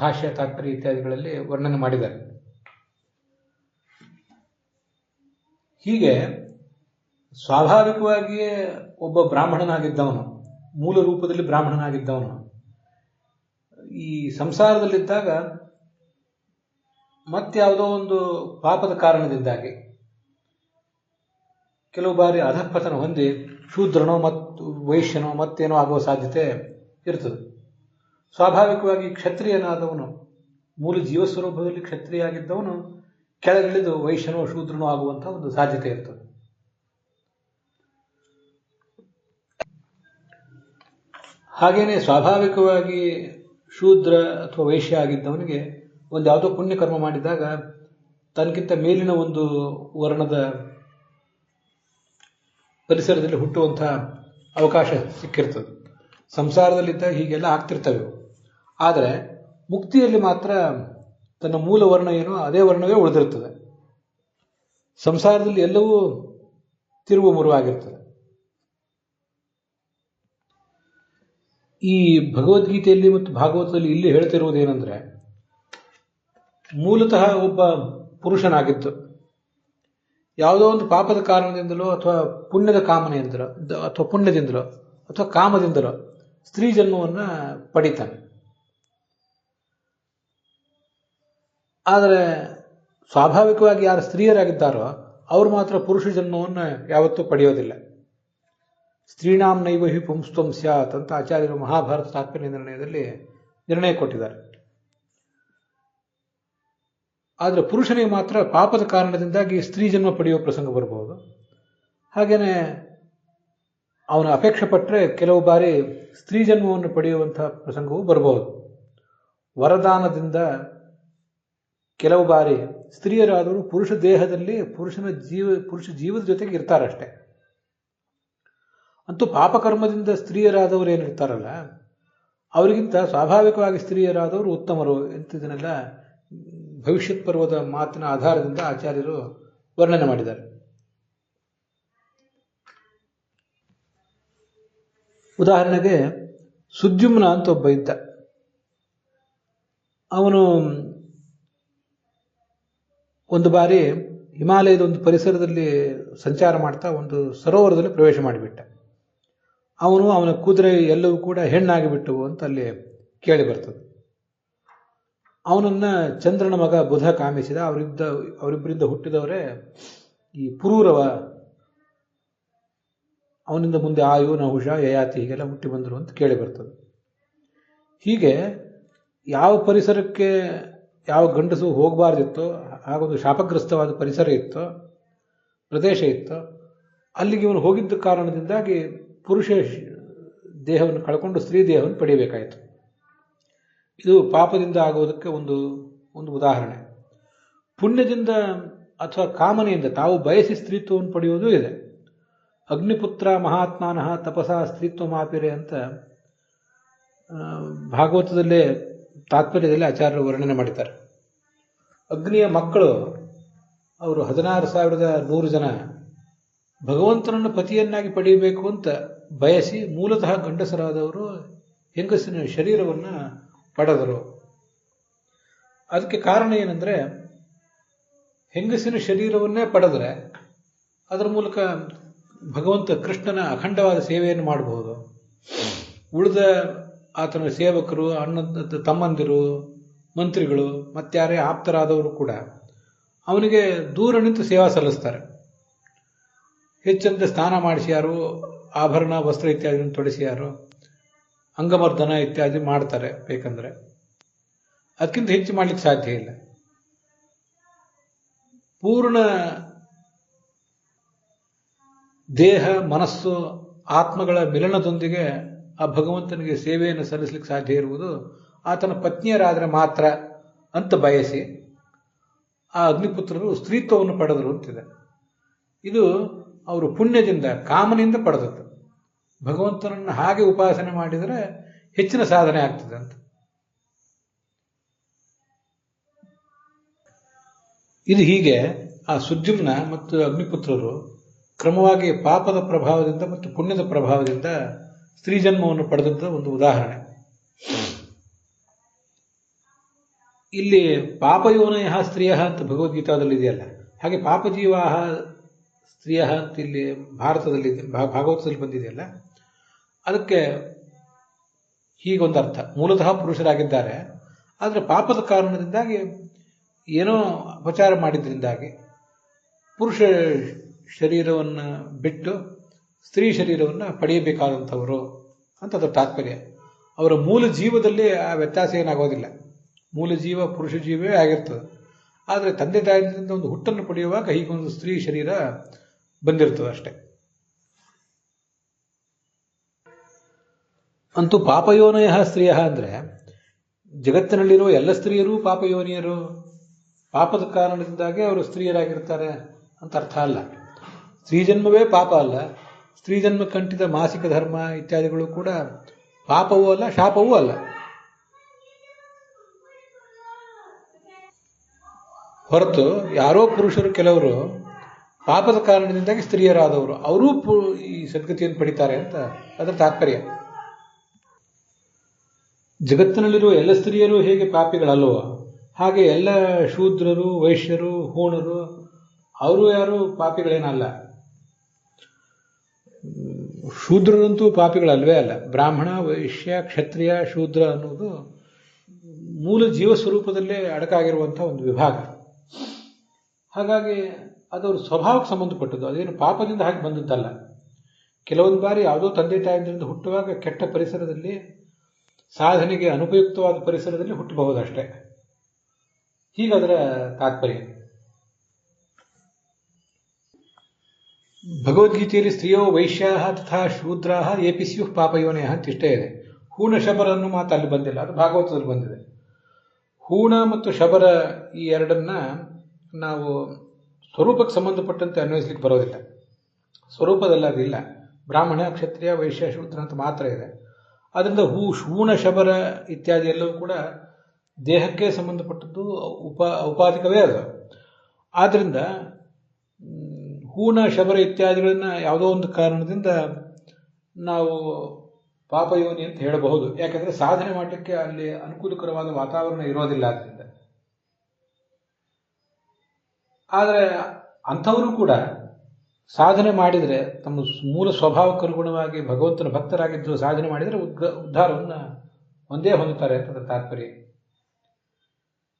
ಭಾಷ್ಯ, ತಾತ್ಪರ್ಯ ಇತ್ಯಾದಿಗಳಲ್ಲಿ ವರ್ಣನೆ ಮಾಡಿದ್ದಾರೆ. ಹೀಗೆ ಸ್ವಾಭಾವಿಕವಾಗಿಯೇ ಒಬ್ಬ ಬ್ರಾಹ್ಮಣನಾಗಿದ್ದವನು, ಮೂಲ ರೂಪದಲ್ಲಿ ಬ್ರಾಹ್ಮಣನಾಗಿದ್ದವನು ಈ ಸಂಸಾರದಲ್ಲಿದ್ದಾಗ ಮತ್ಯಾವುದೋ ಒಂದು ಪಾಪದ ಕಾರಣದಿಂದಾಗಿ ಕೆಲವು ಬಾರಿ ಅಧಃಪತನ ಹೊಂದಿ ಶೂದ್ರನೋ ಮತ್ತು ವೈಶ್ಯನೋ ಮತ್ತೇನೋ ಆಗುವ ಸಾಧ್ಯತೆ ಇರ್ತದೆ. ಸ್ವಾಭಾವಿಕವಾಗಿ ಕ್ಷತ್ರಿಯನಾದವನು, ಮೂಲ ಜೀವಸ್ವರೂಪದಲ್ಲಿ ಕ್ಷತ್ರಿಯ ಆಗಿದ್ದವನು ಕೆಳಗಿಳಿದು ವೈಶ್ಯನೋ ಶೂದ್ರನೋ ಆಗುವಂತಹ ಒಂದು ಸಾಧ್ಯತೆ ಇರ್ತದೆ. ಹಾಗೇನೆ ಸ್ವಾಭಾವಿಕವಾಗಿ ಶೂದ್ರ ಅಥವಾ ವೈಶ್ಯ ಆಗಿದ್ದವನಿಗೆ ಒಂದು ಯಾವುದೋ ಪುಣ್ಯಕರ್ಮ ಮಾಡಿದಾಗ ತನಗಿಂತ ಮೇಲಿನ ಒಂದು ವರ್ಣದ ಪರಿಸರದಲ್ಲಿ ಹುಟ್ಟುವಂತಹ ಅವಕಾಶ ಸಿಕ್ಕಿರ್ತದೆ. ಸಂಸಾರದಲ್ಲಿದ್ದಾಗ ಹೀಗೆಲ್ಲ ಆಗ್ತಿರ್ತವೆ. ಆದರೆ ಮುಕ್ತಿಯಲ್ಲಿ ಮಾತ್ರ ತನ್ನ ಮೂಲ ವರ್ಣ ಏನೋ ಅದೇ ವರ್ಣವೇ ಉಳಿದಿರ್ತದೆ. ಸಂಸಾರದಲ್ಲಿ ಎಲ್ಲವೂ ತಿರುವು ಮುರುವಾಗಿರ್ತದೆ. ಈ ಭಗವದ್ಗೀತೆಯಲ್ಲಿ ಮತ್ತು ಭಾಗವತದಲ್ಲಿ ಇಲ್ಲಿ ಹೇಳ್ತಿರುವುದೇನೆಂದ್ರೆ, ಮೂಲತಃ ಒಬ್ಬ ಪುರುಷನಾಗಿತ್ತು ಯಾವುದೋ ಒಂದು ಪಾಪದ ಕಾರಣದಿಂದಲೋ ಅಥವಾ ಪುಣ್ಯದ ಕಾಮನೆಯಿಂದಲೋ ಅಥವಾ ಪುಣ್ಯದಿಂದಲೋ ಅಥವಾ ಕಾಮದಿಂದಲೋ ಸ್ತ್ರೀ ಜನ್ಮವನ್ನು ಪಡಿತಾನೆ. ಆದರೆ ಸ್ವಾಭಾವಿಕವಾಗಿ ಯಾರು ಸ್ತ್ರೀಯರಾಗಿದ್ದಾರೋ ಅವರು ಮಾತ್ರ ಪುರುಷ ಜನ್ಮವನ್ನು ಯಾವತ್ತೂ ಪಡೆಯೋದಿಲ್ಲ. ಸ್ತ್ರೀಣಾಂ ನೈವ ಹಿ ಪುಂಸ್ತ್ವಂ ಸ್ಯಾತ್ ಅಂತ ಆಚಾರ್ಯರು ಮಹಾಭಾರತ ತಾತ್ಪರ್ಯ ನಿರ್ಣಯದಲ್ಲಿ ನಿರ್ಣಯ ಕೊಟ್ಟಿದ್ದಾರೆ. ಆದರೆ ಪುರುಷನಿಗೆ ಮಾತ್ರ ಪಾಪದ ಕಾರಣದಿಂದಾಗಿ ಸ್ತ್ರೀ ಜನ್ಮ ಪಡೆಯುವ ಪ್ರಸಂಗ ಬರಬಹುದು. ಹಾಗೇನೆ ಅವನ ಅಪೇಕ್ಷೆ ಪಟ್ಟರೆ ಕೆಲವು ಬಾರಿ ಸ್ತ್ರೀ ಜನ್ಮವನ್ನು ಪಡೆಯುವಂತಹ ಪ್ರಸಂಗವೂ ಬರಬಹುದು. ವರದಾನದಿಂದ ಕೆಲವು ಬಾರಿ ಸ್ತ್ರೀಯರಾದವರು ಪುರುಷ ದೇಹದಲ್ಲಿ ಪುರುಷ ಜೀವದ ಜೊತೆಗೆ ಇರ್ತಾರಷ್ಟೆ. ಅಂತೂ ಪಾಪಕರ್ಮದಿಂದ ಸ್ತ್ರೀಯರಾದವರು ಏನಿರ್ತಾರಲ್ಲ ಅವರಿಗಿಂತ ಸ್ವಾಭಾವಿಕವಾಗಿ ಸ್ತ್ರೀಯರಾದವರು ಉತ್ತಮರು ಎಂತಿದ್ದನ್ನೆಲ್ಲ ಭವಿಷ್ಯತ್ ಪರ್ವದ ಮಾತಿನ ಆಧಾರದಿಂದ ಆಚಾರ್ಯರು ವರ್ಣನೆ ಮಾಡಿದ್ದಾರೆ. ಉದಾಹರಣೆಗೆ ಸುದ್ಯುಮ್ನ ಅಂತ ಒಬ್ಬ ಇದ್ದ. ಅವನು ಒಂದು ಬಾರಿ ಹಿಮಾಲಯದ ಒಂದು ಪರಿಸರದಲ್ಲಿ ಸಂಚಾರ ಮಾಡ್ತಾ ಒಂದು ಸರೋವರದಲ್ಲಿ ಪ್ರವೇಶ ಮಾಡಿಬಿಟ್ಟ. ಅವನ ಕುದುರೆ ಎಲ್ಲವೂ ಕೂಡ ಹೆಣ್ಣಾಗಿಬಿಟ್ಟವು ಅಂತ ಅಲ್ಲಿ ಕೇಳಿ ಬರ್ತದೆ. ಅವನನ್ನ ಚಂದ್ರನ ಮಗ ಬುಧ ಕಾಮಿಸಿದ. ಅವರಿಬ್ಬರಿಂದ ಹುಟ್ಟಿದವರೇ ಈ ಪುರೂರವ. ಅವನಿಂದ ಮುಂದೆ ಆಯು, ನಹುಷ, ಯಯಾತಿ ಹೀಗೆಲ್ಲ ಹುಟ್ಟಿ ಬಂದರು ಅಂತ ಕೇಳಿ ಬರ್ತದೆ. ಹೀಗೆ ಯಾವ ಪರಿಸರಕ್ಕೆ ಯಾವ ಗಂಡಸು ಹೋಗಬಾರ್ದಿತ್ತೋ, ಹಾಗೊಂದು ಶಾಪಗ್ರಸ್ತವಾದ ಪರಿಸರ ಇತ್ತೋ, ಪ್ರದೇಶ ಇತ್ತೋ, ಅಲ್ಲಿಗೆ ಇವನು ಹೋಗಿದ್ದ ಕಾರಣದಿಂದಾಗಿ ಪುರುಷ ದೇಹವನ್ನು ಕಳ್ಕೊಂಡು ಸ್ತ್ರೀ ದೇಹವನ್ನು ಪಡೆಯಬೇಕಾಯಿತು. ಇದು ಪಾಪದಿಂದ ಆಗುವುದಕ್ಕೆ ಒಂದು ಉದಾಹರಣೆ. ಪುಣ್ಯದಿಂದ ಅಥವಾ ಕಾಮನೆಯಿಂದ ತಾವು ಬಯಸಿ ಸ್ತ್ರೀತ್ವವನ್ನು ಪಡೆಯುವುದೂ ಇದೆ. ಅಗ್ನಿಪುತ್ರ ಮಹಾತ್ಮಾನಃ ತಪಸಾ ಸ್ತ್ರೀತ್ವ ಮಾಪಿರೆ ಅಂತ ಭಾಗವತದಲ್ಲೇ ತಾತ್ಪರ್ಯದಲ್ಲಿ ಆಚಾರ್ಯರು ವರ್ಣನೆ ಮಾಡಿದ್ದಾರೆ. ಅಗ್ನಿಯ ಮಕ್ಕಳು ಅವರು 16,100 ಜನ ಭಗವಂತನನ್ನು ಪತಿಯನ್ನಾಗಿ ಪಡೆಯಬೇಕು ಅಂತ ಬಯಸಿ ಮೂಲತಃ ಗಂಡಸರಾದವರು ಹೆಂಗಸಿನ ಶರೀರವನ್ನು ಪಡೆದರು. ಅದಕ್ಕೆ ಕಾರಣ ಏನಂದರೆ, ಹೆಂಗಸಿನ ಶರೀರವನ್ನೇ ಪಡೆದರೆ ಅದರ ಮೂಲಕ ಭಗವಂತ ಕೃಷ್ಣನ ಅಖಂಡವಾದ ಸೇವೆಯನ್ನು ಮಾಡಬಹುದು. ಉಳಿದ ಆತನ ಸೇವಕರು, ತಮ್ಮಂದಿರು, ಮಂತ್ರಿಗಳು ಮತ್ತಾರೇ ಆಪ್ತರಾದವರು ಕೂಡ ಅವನಿಗೆ ದೂರ ನಿಂತು ಸೇವಾ ಸಲ್ಲಿಸ್ತಾರೆ. ಹೆಚ್ಚಂತೆ ಸ್ನಾನ ಮಾಡಿಸಿಯಾರು, ಆಭರಣ ವಸ್ತ್ರ ಇತ್ಯಾದಿಗಳನ್ನು ತೊಡಿಸಿಯಾರು, ಅಂಗಮರ್ದನ ಇತ್ಯಾದಿ ಮಾಡ್ತಾರೆ ಬೇಕಂದ್ರೆ. ಅದಕ್ಕಿಂತ ಹೆಚ್ಚು ಮಾಡಲಿಕ್ಕೆ ಸಾಧ್ಯ ಇಲ್ಲ. ಪೂರ್ಣ ದೇಹ, ಮನಸ್ಸು, ಆತ್ಮಗಳ ಮಿಲನದೊಂದಿಗೆ ಆ ಭಗವಂತನಿಗೆ ಸೇವೆಯನ್ನು ಸಲ್ಲಿಸಲಿಕ್ಕೆ ಸಾಧ್ಯ ಇರುವುದು ಆತನ ಪತ್ನಿಯರಾದರೆ ಮಾತ್ರ ಅಂತ ಬಯಸಿ ಆ ಅಗ್ನಿಪುತ್ರರು ಸ್ತ್ರೀತ್ವವನ್ನು ಪಡೆದರು ಅಂತಿದೆ. ಇದು ಅವರು ಪುಣ್ಯದಿಂದ, ಕಾಮನೆಯಿಂದ ಪಡೆದದ್ದು. ಭಗವಂತನನ್ನು ಹಾಗೆ ಉಪಾಸನೆ ಮಾಡಿದರೆ ಹೆಚ್ಚಿನ ಸಾಧನೆ ಆಗ್ತದೆ ಅಂತ. ಇದು ಹೀಗೆ ಆ ಸುದ್ಯುಮ್ನ ಮತ್ತು ಅಗ್ನಿಪುತ್ರರು ಕ್ರಮವಾಗಿ ಪಾಪದ ಪ್ರಭಾವದಿಂದ ಮತ್ತು ಪುಣ್ಯದ ಪ್ರಭಾವದಿಂದ ಸ್ತ್ರೀ ಜನ್ಮವನ್ನು ಪಡೆದದ್ದು ಒಂದು ಉದಾಹರಣೆ. ಇಲ್ಲಿ ಪಾಪಯೋನಯ ಸ್ತ್ರೀಯ ಅಂತ ಭಗವದ್ಗೀತಾದಲ್ಲಿ ಇದೆಯಲ್ಲ, ಹಾಗೆ ಪಾಪಜೀವಾಹ ಸ್ತ್ರೀಯ ಅಂತ ಇಲ್ಲಿ ಭಾರತದಲ್ಲಿ ಭಾಗವತದಲ್ಲಿ ಬಂದಿದೆಯಲ್ಲ, ಅದಕ್ಕೆ ಹೀಗೊಂದು ಅರ್ಥ. ಮೂಲತಃ ಪುರುಷರಾಗಿದ್ದಾರೆ, ಆದರೆ ಪಾಪದ ಕಾರಣದಿಂದಾಗಿ ಏನೋ ಅಪಚಾರ ಮಾಡಿದ್ರಿಂದಾಗಿ ಪುರುಷ ಶರೀರವನ್ನು ಬಿಟ್ಟು ಸ್ತ್ರೀ ಶರೀರವನ್ನು ಪಡೆಯಬೇಕಾದಂಥವರು ಅಂತ ಅದರ ತಾತ್ಪರ್ಯ. ಅವರ ಮೂಲ ಜೀವದಲ್ಲಿ ಆ ವ್ಯತ್ಯಾಸ ಏನಾಗೋದಿಲ್ಲ. ಮೂಲ ಜೀವ ಪುರುಷ ಜೀವವೇ ಆಗಿರ್ತದೆ. ಆದರೆ ತಂದೆ ತಾಯಿಯಿಂದ ಒಂದು ಹುಟ್ಟನ್ನು ಪಡೆಯುವಾಗ ಹೀಗೊಂದು ಸ್ತ್ರೀ ಶರೀರ ಬಂದಿರ್ತದೆ ಅಷ್ಟೆ. ಅಂತೂ ಪಾಪಯೋನಯ ಸ್ತ್ರೀಯ ಅಂದರೆ ಜಗತ್ತಿನಲ್ಲಿರುವ ಎಲ್ಲ ಸ್ತ್ರೀಯರು ಪಾಪಯೋನಿಯರು, ಪಾಪದ ಕಾರಣದಿಂದಾಗಿ ಅವರು ಸ್ತ್ರೀಯರಾಗಿರ್ತಾರೆ ಅಂತ ಅರ್ಥ ಅಲ್ಲ. ಸ್ತ್ರೀ ಜನ್ಮವೇ ಪಾಪ ಅಲ್ಲ. ಸ್ತ್ರೀ ಜನ್ಮ ಕಂಠಿತ ಮಾಸಿಕ ಧರ್ಮ ಇತ್ಯಾದಿಗಳು ಕೂಡ ಪಾಪವೂ ಅಲ್ಲ, ಶಾಪವೂ ಅಲ್ಲ. ಹೊರತು ಯಾರೋ ಪುರುಷರು ಕೆಲವರು ಪಾಪದ ಕಾರಣದಿಂದಾಗಿ ಸ್ತ್ರೀಯರಾದವರು ಅವರೂ ಈ ಸದ್ಗತಿಯನ್ನು ಪಡಿತಾರೆ ಅಂತ ಅದರ ತಾತ್ಪರ್ಯ. ಜಗತ್ತಿನಲ್ಲಿರುವ ಎಲ್ಲ ಸ್ತ್ರೀಯರು ಹೇಗೆ ಪಾಪಿಗಳಲ್ಲವೋ ಹಾಗೆ ಎಲ್ಲ ಶೂದ್ರರು, ವೈಶ್ಯರು, ಹೂಣರು ಅವರು ಯಾರು ಪಾಪಿಗಳೇನಲ್ಲ. ಶೂದ್ರರಂತೂ ಪಾಪಿಗಳಲ್ವೇ ಅಲ್ಲ. ಬ್ರಾಹ್ಮಣ, ವೈಶ್ಯ, ಕ್ಷತ್ರಿಯ, ಶೂದ್ರ ಅನ್ನೋದು ಮೂಲ ಜೀವ ಸ್ವರೂಪದಲ್ಲೇ ಅಡಕಾಗಿರುವಂಥ ಒಂದು ವಿಭಾಗ. ಹಾಗಾಗಿ ಅದವ್ರ ಸ್ವಭಾವಕ್ಕೆ ಸಂಬಂಧಪಟ್ಟದ್ದು, ಅದೇನು ಪಾಪದಿಂದ ಹಾಗೆ ಬಂದದ್ದಲ್ಲ. ಕೆಲವೊಂದು ಬಾರಿ ಯಾವುದೋ ತಂದೆ ತಾಯಿಯಿಂದ ಹುಟ್ಟುವಾಗ ಕೆಟ್ಟ ಪರಿಸರದಲ್ಲಿ, ಸಾಧನೆಗೆ ಅನುಪಯುಕ್ತವಾದ ಪರಿಸರದಲ್ಲಿ ಹುಟ್ಟಬಹುದಷ್ಟೇ. ಹೀಗದರ ತಾತ್ಪರ್ಯ. ಭಗವದ್ಗೀತೆಯಲ್ಲಿ ಸ್ತ್ರೀಯೋ ವೈಶ್ಯಾ ತಥಾ ಶೂದ್ರಾ ಏಪಿ ಸ್ಯುಃ ಪಾಪಯೋನಯ ಅಂತ ಇಷ್ಟೇ ಇದೆ. ಹೂಣ ಶಬರ ಅನ್ನೋ ಮಾತು ಅಲ್ಲಿ ಬಂದಿಲ್ಲ, ಅದು ಭಾಗವತದಲ್ಲಿ ಬಂದಿದೆ. ಹೂಣ ಮತ್ತು ಶಬರ ಈ ಎರಡನ್ನ ನಾವು ಸ್ವರೂಪಕ್ಕೆ ಸಂಬಂಧಪಟ್ಟಂತೆ ಅನ್ವಯಿಸ್ಲಿಕ್ಕೆ ಬರೋದಿಲ್ಲ. ಸ್ವರೂಪದಲ್ಲಿ ಅದಿಲ್ಲ. ಬ್ರಾಹ್ಮಣ, ಕ್ಷತ್ರಿಯ, ವೈಶ್ಯ, ಶೂದ್ರ ಅಂತ ಮಾತ್ರ ಇದೆ. ಅದರಿಂದ ಹೂಣ ಶಬರ ಇತ್ಯಾದಿ ಎಲ್ಲವೂ ಕೂಡ ದೇಹಕ್ಕೆ ಸಂಬಂಧಪಟ್ಟದ್ದು, ಔಪಾಧಿಕವೇ ಅದು. ಆದ್ದರಿಂದ ಹೂಣ ಶಬರ ಇತ್ಯಾದಿಗಳನ್ನ ಯಾವುದೋ ಒಂದು ಕಾರಣದಿಂದ ನಾವು ಪಾಪಯೋನಿ ಅಂತ ಹೇಳಬಹುದು. ಯಾಕಂದ್ರೆ ಸಾಧನೆ ಮಾಡಲಿಕ್ಕೆ ಅಲ್ಲಿ ಅನುಕೂಲಕರವಾದ ವಾತಾವರಣ ಇರೋದಿಲ್ಲ ಅದರಿಂದ. ಆದರೆ ಅಂಥವರು ಕೂಡ ಸಾಧನೆ ಮಾಡಿದರೆ, ತಮ್ಮ ಮೂಲ ಸ್ವಭಾವಕ್ಕೆ ಅನುಗುಣವಾಗಿ ಭಗವಂತನ ಭಕ್ತರಾಗಿದ್ದು ಸಾಧನೆ ಮಾಡಿದರೆ ಉದ್ಧಾರವನ್ನು ಒಂದೇ ಹೊಂದುತ್ತಾರೆ ಅಂತ ಅದರ ತಾತ್ಪರ್ಯ.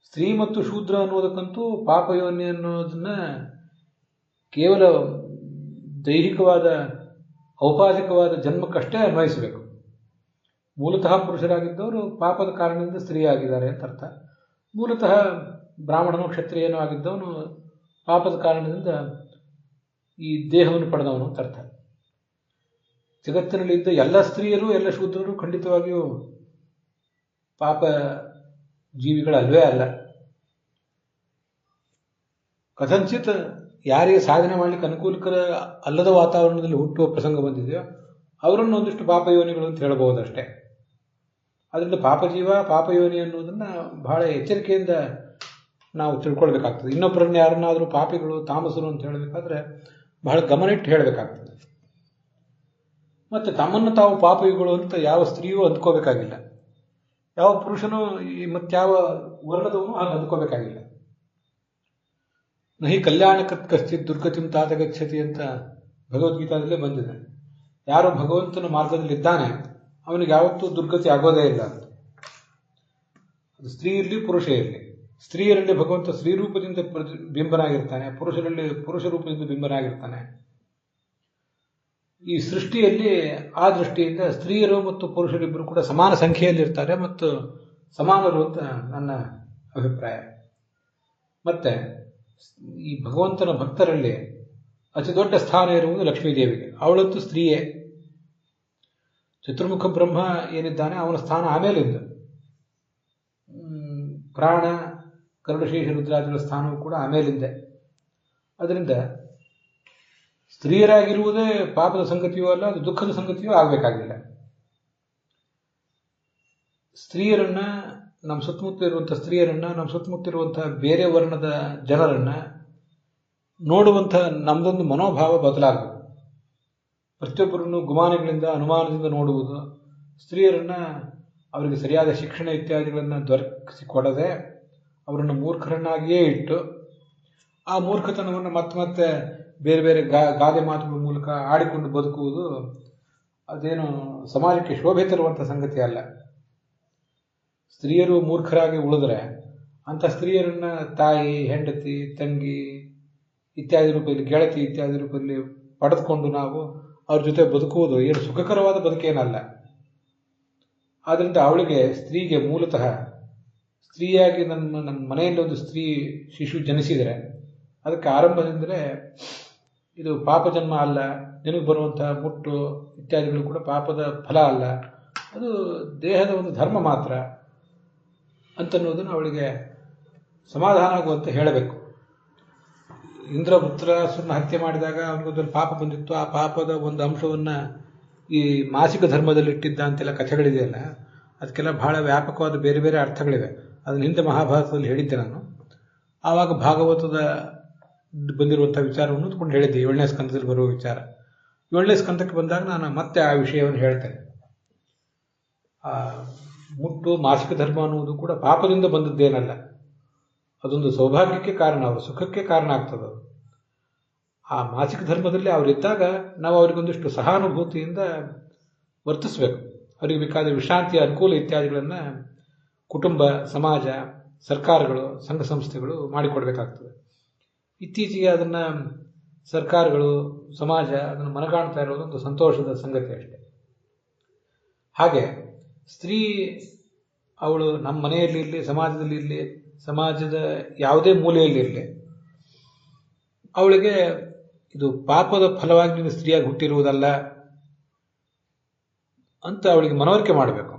ಸ್ತ್ರೀ ಮತ್ತು ಶೂದ್ರ ಅನ್ನೋದಕ್ಕಂತೂ ಪಾಪಯೋನಿ ಅನ್ನೋದನ್ನ ಕೇವಲ ದೈಹಿಕವಾದ ಔಪಾಧಿಕವಾದ ಜನ್ಮಕ್ಕಷ್ಟೇ ಅನ್ವಯಿಸಬೇಕು. ಮೂಲತಃ ಪುರುಷರಾಗಿದ್ದವರು ಪಾಪದ ಕಾರಣದಿಂದ ಸ್ತ್ರೀ ಆಗಿದ್ದಾರೆ ಅಂತ ಅರ್ಥ. ಮೂಲತಃ ಬ್ರಾಹ್ಮಣನೋ ಕ್ಷತ್ರಿಯನೋ ಆಗಿದ್ದವನು ಪಾಪದ ಕಾರಣದಿಂದ ಈ ದೇಹವನ್ನು ಪಡೆದವನು ಅಂತ ಅರ್ಥ. ಜಗತ್ತಿನಲ್ಲಿ ಇದ್ದ ಎಲ್ಲ ಸ್ತ್ರೀಯರು ಎಲ್ಲ ಶೂದ್ರರು ಖಂಡಿತವಾಗಿಯೂ ಪಾಪ ಜೀವಿಗಳಲ್ವೇ ಅಲ್ಲ. ಕಥಂಚಿತ್ ಯಾರಿಗೆ ಸಾಧನೆ ಮಾಡಲಿಕ್ಕೆ ಅನುಕೂಲಕರ ಅಲ್ಲದ ವಾತಾವರಣದಲ್ಲಿ ಹುಟ್ಟುವ ಪ್ರಸಂಗ ಬಂದಿದೆಯೋ ಅವರನ್ನು ಒಂದಿಷ್ಟು ಪಾಪಯೋನಿಗಳು ಅಂತ ಹೇಳಬಹುದಷ್ಟೇ. ಅದರಿಂದ ಪಾಪಜೀವ ಪಾಪಯೋನಿ ಅನ್ನೋದನ್ನ ಬಹಳ ಎಚ್ಚರಿಕೆಯಿಂದ ನಾವು ತಿಳ್ಕೊಳ್ಬೇಕಾಗ್ತದೆ. ಇನ್ನೊಬ್ಬರನ್ನ ಯಾರನ್ನಾದರೂ ಪಾಪಿಗಳು ತಾಮಸರು ಅಂತ ಹೇಳಬೇಕಾದ್ರೆ ಬಹಳ ಗಮನಿಟ್ಟು ಹೇಳಬೇಕಾಗ್ತದೆ. ಮತ್ತೆ ತಮ್ಮನ್ನು ತಾವು ಪಾಪಿಗಳು ಅಂತ ಯಾವ ಸ್ತ್ರೀಯೂ ಅಂದ್ಕೋಬೇಕಾಗಿಲ್ಲ, ಯಾವ ಪುರುಷನೂ ಮತ್ತಾವ ವರ್ಣದವನು ಹಾಗೆ ಅಂದ್ಕೋಬೇಕಾಗಿಲ್ಲ. ನಹಿ ಕಲ್ಯಾಣಕತ್ ಕಶ್ಚಿತ್ ದುರ್ಗತಿಂ ತಾತ ಗಚ್ಚತಿ ಅಂತ ಭಗವದ್ಗೀತಾದಲ್ಲೇ ಬಂದಿದೆ. ಯಾರು ಭಗವಂತನ ಮಾರ್ಗದಲ್ಲಿದ್ದಾನೆ ಅವನಿಗೆ ಯಾವತ್ತೂ ದುರ್ಗತಿ ಆಗೋದೇ ಇಲ್ಲ ಅಂತ. ಅದು ಸ್ತ್ರೀ ಇರಲಿ ಪುರುಷ ಇರಲಿ. ಸ್ತ್ರೀಯರಲ್ಲಿ ಭಗವಂತ ಸ್ತ್ರೀ ರೂಪದಿಂದ ಬಿಂಬನಾಗಿರ್ತಾನೆ, ಪುರುಷರಲ್ಲಿ ಪುರುಷ ರೂಪದಿಂದ ಬಿಂಬನಾಗಿರ್ತಾನೆ. ಈ ಸೃಷ್ಟಿಯಲ್ಲಿ ಆ ದೃಷ್ಟಿಯಿಂದ ಸ್ತ್ರೀಯರು ಮತ್ತು ಪುರುಷರಿಬ್ಬರು ಕೂಡ ಸಮಾನ ಸಂಖ್ಯೆಯಲ್ಲಿರ್ತಾರೆ ಮತ್ತು ಸಮಾನರು ಅಂತ ನನ್ನ ಅಭಿಪ್ರಾಯ. ಮತ್ತೆ ಈ ಭಗವಂತನ ಭಕ್ತರಲ್ಲಿ ಅತಿ ದೊಡ್ಡ ಸ್ಥಾನ ಇರುವುದು ಲಕ್ಷ್ಮೀದೇವಿಗೆ. ಅವಳಂತೂ ಸ್ತ್ರೀಯೇ. ಚತುರ್ಮುಖ ಬ್ರಹ್ಮ ಏನಿದ್ದಾನೆ ಅವನ ಸ್ಥಾನ ಆಮೇಲಿಂದ. ಪ್ರಾಣ ಕರುಡಶೇಷ ರುದ್ರಾದಿಗಳ ಸ್ಥಾನವೂ ಕೂಡ ಆಮೇಲಿಂದೆ. ಅದರಿಂದ ಸ್ತ್ರೀಯರಾಗಿರುವುದೇ ಪಾಪದ ಸಂಗತಿಯೂ ಅಲ್ಲ, ಅದು ದುಃಖದ ಸಂಗತಿಯೂ ಆಗಬೇಕಾಗಿಲ್ಲ. ಸ್ತ್ರೀಯರನ್ನ, ನಮ್ಮ ಸುತ್ತಮುತ್ತ ಇರುವಂತಹ ಸ್ತ್ರೀಯರನ್ನ, ನಮ್ಮ ಸುತ್ತಮುತ್ತ ಇರುವಂತಹ ಬೇರೆ ವರ್ಣದ ಜನರನ್ನ ನೋಡುವಂತಹ ನಮ್ದೊಂದು ಮನೋಭಾವ ಬದಲಾಗಬೇಕು. ಪ್ರತಿಯೊಬ್ಬರನ್ನು ಗುಮಾನಿಗಳಿಂದ ಅನುಮಾನದಿಂದ ನೋಡುವುದು, ಸ್ತ್ರೀಯರನ್ನ ಅವರಿಗೆ ಸರಿಯಾದ ಶಿಕ್ಷಣ ಇತ್ಯಾದಿಗಳನ್ನು ದೊರಕಿಸಿಕೊಡದೆ ಅವರನ್ನು ಮೂರ್ಖರನ್ನಾಗಿಯೇ ಇಟ್ಟು ಆ ಮೂರ್ಖತನವನ್ನು ಮತ್ತೆ ಬೇರೆ ಬೇರೆ ಗಾದೆ ಮಾತುಗಳ ಮೂಲಕ ಆಡಿಕೊಂಡು ಬದುಕುವುದು ಅದೇನು ಸಮಾಜಕ್ಕೆ ಶೋಭೆ ತರುವಂಥ ಸಂಗತಿ ಅಲ್ಲ. ಸ್ತ್ರೀಯರು ಮೂರ್ಖರಾಗಿ ಉಳಿದ್ರೆ ಅಂಥ ಸ್ತ್ರೀಯರನ್ನ ತಾಯಿ, ಹೆಂಡತಿ, ತಂಗಿ ಇತ್ಯಾದಿ ರೂಪದಲ್ಲಿ, ಗೆಳತಿ ಇತ್ಯಾದಿ ರೂಪದಲ್ಲಿ ಪಡೆದುಕೊಂಡು ನಾವು ಅವ್ರ ಜೊತೆ ಬದುಕುವುದು ಏನು ಸುಖಕರವಾದ ಬದುಕೇನಲ್ಲ. ಆದ್ದರಿಂದ ಅವಳಿಗೆ, ಸ್ತ್ರೀಗೆ ಮೂಲತಃ ಸ್ತ್ರೀಯಾಗಿ ನಮ್ಮ ಮನೆಯಲ್ಲಿ ಒಂದು ಸ್ತ್ರೀ ಶಿಶು ಜನಿಸಿದರೆ ಅದಕ್ಕೆ ಆರಂಭದಿಂದಲೇ ಇದು ಪಾಪ ಜನ್ಮ ಅಲ್ಲ, ನಿನಗೆ ಬರುವಂತಹ ಮುಟ್ಟು ಇತ್ಯಾದಿಗಳು ಕೂಡ ಪಾಪದ ಫಲ ಅಲ್ಲ, ಅದು ದೇಹದ ಒಂದು ಧರ್ಮ ಮಾತ್ರ ಅಂತನ್ನುವುದನ್ನು ಅವಳಿಗೆ ಸಮಾಧಾನ ಆಗುವಂತೆ ಹೇಳಬೇಕು. ಇಂದ್ರ ವೃತ್ರಾಸುರನ ಹತ್ಯೆ ಮಾಡಿದಾಗ ಅವನಿಗೊಂದು ಪಾಪ ಬಂದಿತ್ತು. ಆ ಪಾಪದ ಒಂದು ಅಂಶವನ್ನು ಈ ಮಾಸಿಕ ಧರ್ಮದಲ್ಲಿ ಇಟ್ಟಿದ್ದ ಅಂತೆಲ್ಲ ಕಥೆಗಳಿದೆಯಲ್ಲ, ಅದಕ್ಕೆಲ್ಲ ಬಹಳ ವ್ಯಾಪಕವಾದ ಬೇರೆ ಬೇರೆ ಅರ್ಥಗಳಿವೆ. ಅದನ್ನ ಹಿಂದೆ ಮಹಾಭಾರತದಲ್ಲಿ ಹೇಳಿದ್ದೆ ನಾನು. ಆವಾಗ ಭಾಗವತದ ಬಂದಿರುವಂಥ ವಿಚಾರವನ್ನು ಅಂದ್ಕೊಂಡು ಹೇಳಿದ್ದೆ, 7ನೇ ಸ್ಕಂದದಲ್ಲಿ ಬರುವ ವಿಚಾರ. 7ನೇ ಸ್ಕಂದಕ್ಕೆ ಬಂದಾಗ ನಾನು ಮತ್ತೆ ಆ ವಿಷಯವನ್ನು ಹೇಳ್ತೇನೆ. ಆ ಮುಟ್ಟು ಮಾಸಿಕ ಧರ್ಮ ಅನ್ನುವುದು ಕೂಡ ಪಾಪದಿಂದ ಬಂದದ್ದೇನಲ್ಲ, ಅದೊಂದು ಸೌಭಾಗ್ಯಕ್ಕೆ ಕಾರಣ, ಅವರ ಸುಖಕ್ಕೆ ಕಾರಣ ಆಗ್ತದೆ. ಆ ಮಾಸಿಕ ಧರ್ಮದಲ್ಲಿ ಅವರಿದ್ದಾಗ ನಾವು ಅವರಿಗೊಂದಿಷ್ಟು ಸಹಾನುಭೂತಿಯಿಂದ ವರ್ತಿಸಬೇಕು. ಅವರಿಗೆ ಬೇಕಾದ ವಿಶ್ರಾಂತಿಯ ಅನುಕೂಲ ಇತ್ಯಾದಿಗಳನ್ನು ಕುಟುಂಬ, ಸಮಾಜ, ಸರ್ಕಾರಗಳು, ಸಂಘ ಸಂಸ್ಥೆಗಳು ಮಾಡಿಕೊಡ್ಬೇಕಾಗ್ತದೆ. ಇತ್ತೀಚೆಗೆ ಅದನ್ನು ಸರ್ಕಾರಗಳು, ಸಮಾಜ ಅದನ್ನು ಮನಗಾಣ್ತಾ ಇರೋದು ಒಂದು ಸಂತೋಷದ ಸಂಗತಿ ಅಷ್ಟೆ. ಹಾಗೆ ಸ್ತ್ರೀ ಅವಳು ನಮ್ಮ ಮನೆಯಲ್ಲಿ ಇರಲಿ, ಸಮಾಜದಲ್ಲಿ ಇರಲಿ, ಸಮಾಜದ ಯಾವುದೇ ಮೂಲೆಯಲ್ಲಿರಲಿ, ಅವಳಿಗೆ ಇದು ಪಾಪದ ಫಲವಾಗಿ ನೀನು ಸ್ತ್ರೀಯಾಗಿ ಹುಟ್ಟಿರುವುದಲ್ಲ ಅಂತ ಅವಳಿಗೆ ಮನವರಿಕೆ ಮಾಡಬೇಕು.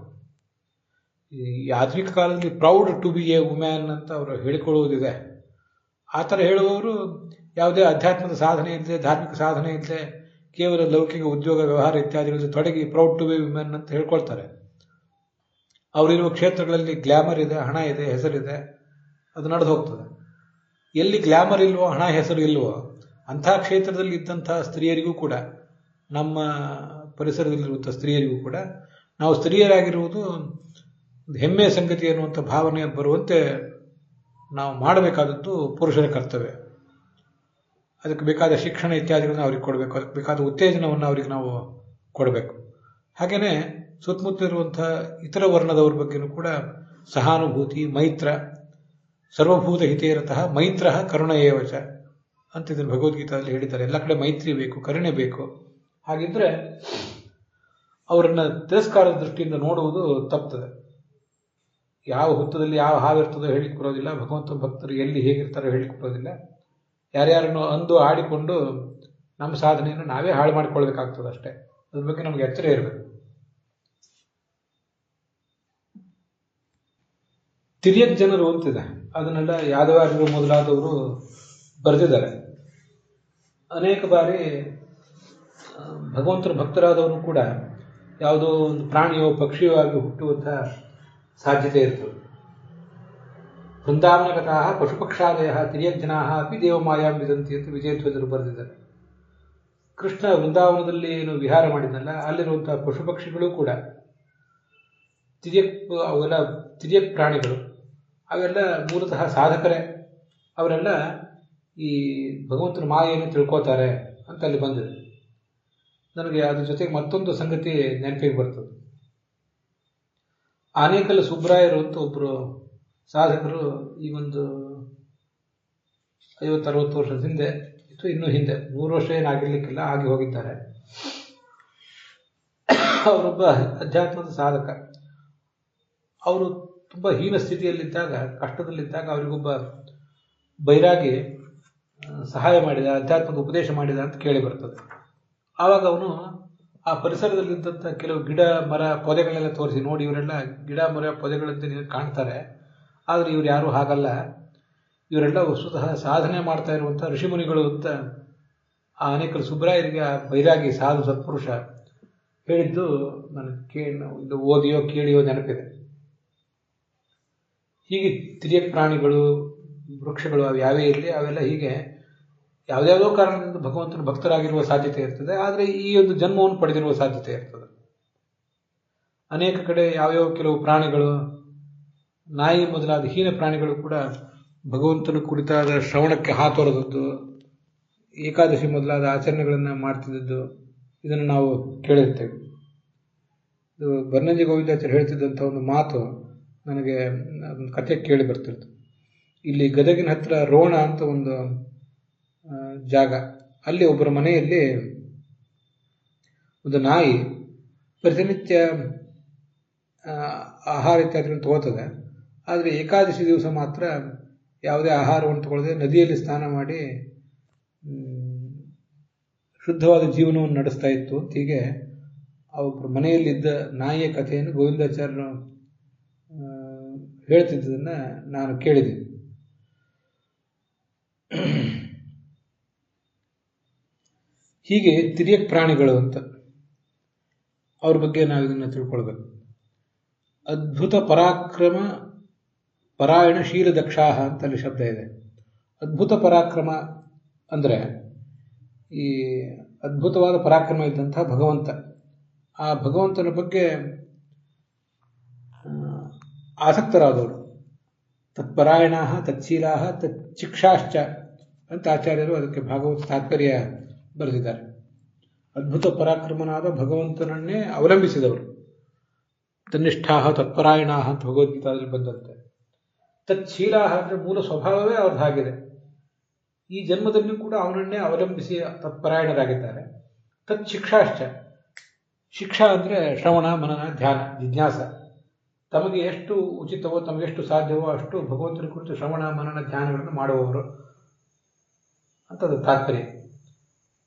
ಈ ಆಧುನಿಕ ಕಾಲದಲ್ಲಿ proud to be a woman ಅಂತ ಅವರು ಹೇಳಿಕೊಳ್ಳುವುದಿದೆ. ಆ ಥರ ಹೇಳುವವರು ಯಾವುದೇ ಅಧ್ಯಾತ್ಮದ ಸಾಧನೆ ಇಲ್ಲದೆ, ಧಾರ್ಮಿಕ ಸಾಧನೆ ಇಲ್ಲದೆ, ಕೇವಲ ಲೌಕಿಕ ಉದ್ಯೋಗ ವ್ಯವಹಾರ ಇತ್ಯಾದಿಗಳಲ್ಲಿ ತೊಡಗಿ ಪ್ರೌಡ್ ಟು ಬಿ ವುಮೆನ್ ಅಂತ ಹೇಳ್ಕೊಳ್ತಾರೆ. ಅವರಿರುವ ಕ್ಷೇತ್ರಗಳಲ್ಲಿ ಗ್ಲಾಮರ್ ಇದೆ, ಹಣ ಇದೆ, ಹೆಸರಿದೆ, ಅದು ನಡೆದು ಹೋಗ್ತದೆ. ಎಲ್ಲಿ ಗ್ಲಾಮರ್ ಇಲ್ವೋ, ಹಣ ಹೆಸರು ಇಲ್ವೋ ಅಂಥ ಕ್ಷೇತ್ರದಲ್ಲಿ ಇದ್ದಂಥ ಸ್ತ್ರೀಯರಿಗೂ ಕೂಡ, ನಮ್ಮ ಪರಿಸರದಲ್ಲಿರುವಂಥ ಸ್ತ್ರೀಯರಿಗೂ ಕೂಡ ನಾವು ಸ್ತ್ರೀಯರಾಗಿರುವುದು ಹೆಮ್ಮೆಯ ಸಂಗತಿ ಅನ್ನುವಂಥ ಭಾವನೆ ಬರುವಂತೆ ನಾವು ಮಾಡಬೇಕಾದದ್ದು ಪುರುಷರ ಕರ್ತವ್ಯ. ಅದಕ್ಕೆ ಬೇಕಾದ ಶಿಕ್ಷಣ ಇತ್ಯಾದಿಗಳನ್ನು ಅವ್ರಿಗೆ ಕೊಡಬೇಕು, ಅದಕ್ಕೆ ಬೇಕಾದ ಉತ್ತೇಜನವನ್ನು ಅವರಿಗೆ ನಾವು ಕೊಡಬೇಕು. ಹಾಗೆಯೇ ಸುತ್ತಮುತ್ತಲಿರುವಂಥ ಇತರ ವರ್ಣದವ್ರ ಬಗ್ಗೆನೂ ಕೂಡ ಸಹಾನುಭೂತಿ, ಮೈತ್ರ, ಸರ್ವಭೂತ ಹಿತೇರತಃ ಮೈತ್ರ ಕರುಣ ಏವಚ ಅಂತ ಇದನ್ನು ಭಗವದ್ಗೀತಾದಲ್ಲಿ ಹೇಳಿದ್ದಾರೆ. ಎಲ್ಲ ಕಡೆ ಮೈತ್ರಿ ಬೇಕು, ಕರುಣೆ ಬೇಕು. ಹಾಗಿದ್ರೆ ಅವರನ್ನು ತಿರಸ್ಕಾರದ ದೃಷ್ಟಿಯಿಂದ ನೋಡುವುದು ತಪ್ಪುತ್ತದೆ. ಯಾವ ಹುತ್ತದಲ್ಲಿ ಯಾವ ಹಾವಿರ್ತದೋ ಹೇಳಿಕ್ಕೆ ಬರೋದಿಲ್ಲ, ಭಗವಂತ ಭಕ್ತರು ಎಲ್ಲಿ ಹೇಗಿರ್ತಾರೋ ಹೇಳಿಕ್ಕೆ ಬರೋದಿಲ್ಲ. ಯಾರ್ಯಾರನ್ನು ಅಂದು ಆಡಿಕೊಂಡು ನಮ್ಮ ಸಾಧನೆಯನ್ನು ನಾವೇ ಹಾಳು ಮಾಡಿಕೊಳ್ಬೇಕಾಗ್ತದೆ ಅಷ್ಟೇ. ಅದ್ರ ಬಗ್ಗೆ ನಮ್ಗೆ ಎಚ್ಚರ ಇರಬೇಕು. ತಿರ್ಯಕ್ ಜನರು ಅಂತಿದೆ, ಅದನ್ನೆಲ್ಲ ಯಾದವಾರ್ಯರು ಮೊದಲಾದವರು ಬರೆದಿದ್ದಾರೆ. ಅನೇಕ ಬಾರಿ ಭಗವಂತನ ಭಕ್ತರಾದವರು ಕೂಡ ಯಾವುದೋ ಒಂದು ಪ್ರಾಣಿಯೋ ಪಕ್ಷಿಯೋ ಆಗಿ ಹುಟ್ಟುವಂತಹ ಸಾಧ್ಯತೆ ಇರ್ತದೆ. ವೃಂದಾವನಗತಃ ಪಶುಪಕ್ಷಾದಯ ತಿರ್ಯಕ್ ಜನಾ ಅಪಿ ದೇವಮಾಯಾಂ ವಿದಂತಿ ಅಂತ ವಿಜಯಧ್ವಜರು ಬರೆದಿದ್ದಾರೆ. ಕೃಷ್ಣ ವೃಂದಾವನದಲ್ಲಿ ಏನು ವಿಹಾರ ಮಾಡಿದ್ನಲ್ಲ, ಅಲ್ಲಿರುವಂತಹ ಪಶು ಪಕ್ಷಿಗಳು ಕೂಡ ಅವೆಲ್ಲ ತಿರ್ಯಕ್ ಪ್ರಾಣಿಗಳು, ಅವೆಲ್ಲ ಮೂಲತಃ ಸಾಧಕರೇ. ಅವರೆಲ್ಲ ಈ ಭಗವಂತನ ಮಾಯೆಯನ್ನು ತಿಳ್ಕೋತಾರೆ ಅಂತ ಅಲ್ಲಿ ಬಂದಿದೆ. ನನಗೆ ಅದ್ರ ಜೊತೆಗೆ ಮತ್ತೊಂದು ಸಂಗತಿ ನೆನಪಿಗೆ ಬರ್ತದೆ. ಆನೇಕಲ್ ಸುಬ್ರಾಯರು ಅಂತ ಒಬ್ಬರು ಸಾಧಕರು ಈ ಒಂದು 50-60 ವರ್ಷದ ಹಿಂದೆ, ಇನ್ನೂ ಹಿಂದೆ 100 ವರ್ಷ ಏನಾಗಿರ್ಲಿಕ್ಕಿಲ್ಲ, ಆಗಿ ಹೋಗಿದ್ದಾರೆ. ಅವರೊಬ್ಬ ಅಧ್ಯಾತ್ಮದ ಸಾಧಕ. ಅವರು ತುಂಬ ಹೀನ ಸ್ಥಿತಿಯಲ್ಲಿದ್ದಾಗ, ಕಷ್ಟದಲ್ಲಿದ್ದಾಗ ಅವರಿಗೊಬ್ಬ ಬೈರಾಗಿ ಸಹಾಯ ಮಾಡಿದ, ಅಧ್ಯಾತ್ಮದ ಉಪದೇಶ ಮಾಡಿದ ಅಂತ ಕೇಳಿ ಬರ್ತದೆ. ಆವಾಗ ಅವನು ಆ ಪರಿಸರದಲ್ಲಿದ್ದಂಥ ಕೆಲವು ಗಿಡ ಮರ ಪೊದೆಗಳೆಲ್ಲ ತೋರಿಸಿ, ನೋಡಿ ಇವರೆಲ್ಲ ಗಿಡ ಮರ ಪೊದೆಗಳಂತೆ ಕಾಣ್ತಾರೆ, ಆದರೆ ಇವ್ರು ಯಾರೂ ಹಾಗಲ್ಲ, ಇವರೆಲ್ಲ ವಸ್ತುತಃ ಸಾಧನೆ ಮಾಡ್ತಾ ಇರುವಂಥ ಋಷಿಮುನಿಗಳು ಅಂತ ಆ ಅನೇಕರು ಸುಬ್ರಾಯರಿಗೆ ಆ ಬೈರಾಗಿ ಸಾಧು ಸತ್ಪುರುಷ ಹೇಳಿದ್ದು ನನಗೆ ಇದು ಓದಿಯೋ ಕೇಳಿಯೋ ನೆನಪಿದೆ. ಹೀಗೆ ತಿರ್ಯಕ್ ಪ್ರಾಣಿಗಳು, ವೃಕ್ಷಗಳು ಅವು ಯಾವೇ ಇರಲಿ, ಅವೆಲ್ಲ ಹೀಗೆ ಯಾವುದ್ಯಾವುದೋ ಕಾರಣದಿಂದ ಭಗವಂತನ ಭಕ್ತರಾಗಿರುವ ಸಾಧ್ಯತೆ ಇರ್ತದೆ, ಆದರೆ ಈ ಒಂದು ಜನ್ಮವನ್ನು ಪಡೆದಿರುವ ಸಾಧ್ಯತೆ ಇರ್ತದೆ. ಅನೇಕ ಕಡೆ ಯಾವ್ಯಾವ ಕೆಲವು ಪ್ರಾಣಿಗಳು, ನಾಯಿ ಮೊದಲಾದ ಹೀನ ಪ್ರಾಣಿಗಳು ಕೂಡ ಭಗವಂತನ ಕುರಿತಾದ ಶ್ರವಣಕ್ಕೆ ಹಾತೊರೆದದ್ದು, ಏಕಾದಶಿ ಮೊದಲಾದ ಆಚರಣೆಗಳನ್ನು ಮಾಡ್ತಿದ್ದದ್ದು, ಇದನ್ನು ನಾವು ಕೇಳಿರ್ತೇವೆ. ಇದು ಬನ್ನಂಜಿ ಗೋವಿಂದಾಚಾರ್ಯ ಹೇಳ್ತಿದ್ದಂಥ ಒಂದು ಮಾತು ನನಗೆ ಒಂದು ಕಥೆ ಕೇಳಿ ಬರ್ತಿತ್ತು. ಇಲ್ಲಿ ಗದಗಿನ ಹತ್ರ ರೋಣ ಅಂತ ಒಂದು ಜಾಗ, ಅಲ್ಲಿ ಒಬ್ಬರ ಮನೆಯಲ್ಲಿ ಒಂದು ನಾಯಿ ಪ್ರತಿನಿತ್ಯ ಆಹಾರ ಇತ್ಯಾದಿಗಳನ್ನು ತಗೋತದೆ. ಆದರೆ ಏಕಾದಶಿ ದಿವಸ ಮಾತ್ರ ಯಾವುದೇ ಆಹಾರವನ್ನು ತಗೊಳ್ಳದೆ ನದಿಯಲ್ಲಿ ಸ್ನಾನ ಮಾಡಿ ಶುದ್ಧವಾದ ಜೀವನವನ್ನು ನಡೆಸ್ತಾ ಇತ್ತು ಅಂತ ಹೀಗೆ ಒಬ್ಬರ ಮನೆಯಲ್ಲಿದ್ದ ನಾಯಿಯ ಕಥೆಯನ್ನು ಗೋವಿಂದಾಚಾರ್ಯರು ಹೇಳ್ತಿದ್ದದನ್ನು ನಾನು ಕೇಳಿದ್ದೀನಿ. ಹೀಗೆ ತಿರ್ಯಕ್ ಪ್ರಾಣಿಗಳು ಅಂತ ಅವ್ರ ಬಗ್ಗೆ ನಾವು ಇದನ್ನು ತಿಳ್ಕೊಳ್ಬೇಕು. ಅದ್ಭುತ ಪರಾಕ್ರಮ ಪರಾಯಣ ಶೀಲ ದಕ್ಷಾಹ ಅಂತ ಅಲ್ಲಿ ಶಬ್ದ ಇದೆ. ಅದ್ಭುತ ಪರಾಕ್ರಮ ಅಂದರೆ ಈ ಅದ್ಭುತವಾದ ಪರಾಕ್ರಮ ಇದ್ದಂತಹ ಭಗವಂತ, ಆ ಭಗವಂತನ ಬಗ್ಗೆ ಆಸಕ್ತರಾದವರು. ತತ್ಪರಾಯಣ ತತ್ಶೀಲಾ ತಚ್ಚಿಕ್ಷಾಶ್ಚ ಅಂತ ಆಚಾರ್ಯರು ಅದಕ್ಕೆ ಭಾಗವತ ತಾತ್ಪರ್ಯ ಬರೆದಿದ್ದಾರೆ. ಅದ್ಭುತ ಪರಾಕ್ರಮನಾದ ಭಗವಂತನನ್ನೇ ಅವಲಂಬಿಸಿದವರು. ತನ್ನಿಷ್ಠಾ ತತ್ಪರಾಯಣ ಅಂತ ಭಗವದ್ಗೀತಾದಲ್ಲಿ ಬಂದಂತೆ. ತತ್ಶೀಲಾ ಅಂದರೆ ಮೂಲ ಸ್ವಭಾವವೇ ಅವ್ರದ್ದಾಗಿದೆ. ಈ ಜನ್ಮದಲ್ಲಿ ಕೂಡ ಅವನನ್ನೇ ಅವಲಂಬಿಸಿ ತತ್ಪರಾಯಣರಾಗಿದ್ದಾರೆ. ತತ್ಶಿಕ್ಷಾಶ್ಚ, ಶಿಕ್ಷಾ ಅಂದರೆ ಶ್ರವಣ ಮನನ ಧ್ಯಾನ ಜಿಜ್ಞಾಸ. ತಮಗೆ ಎಷ್ಟು ಉಚಿತವೋ, ತಮಗೆಷ್ಟು ಸಾಧ್ಯವೋ ಅಷ್ಟು ಭಗವಂತನ ಕುರಿತು ಶ್ರವಣ ಮನನ ಧ್ಯಾನಗಳನ್ನು ಮಾಡುವವರು ಅಂತದ್ದು ತಾತ್ಪರ್ಯ.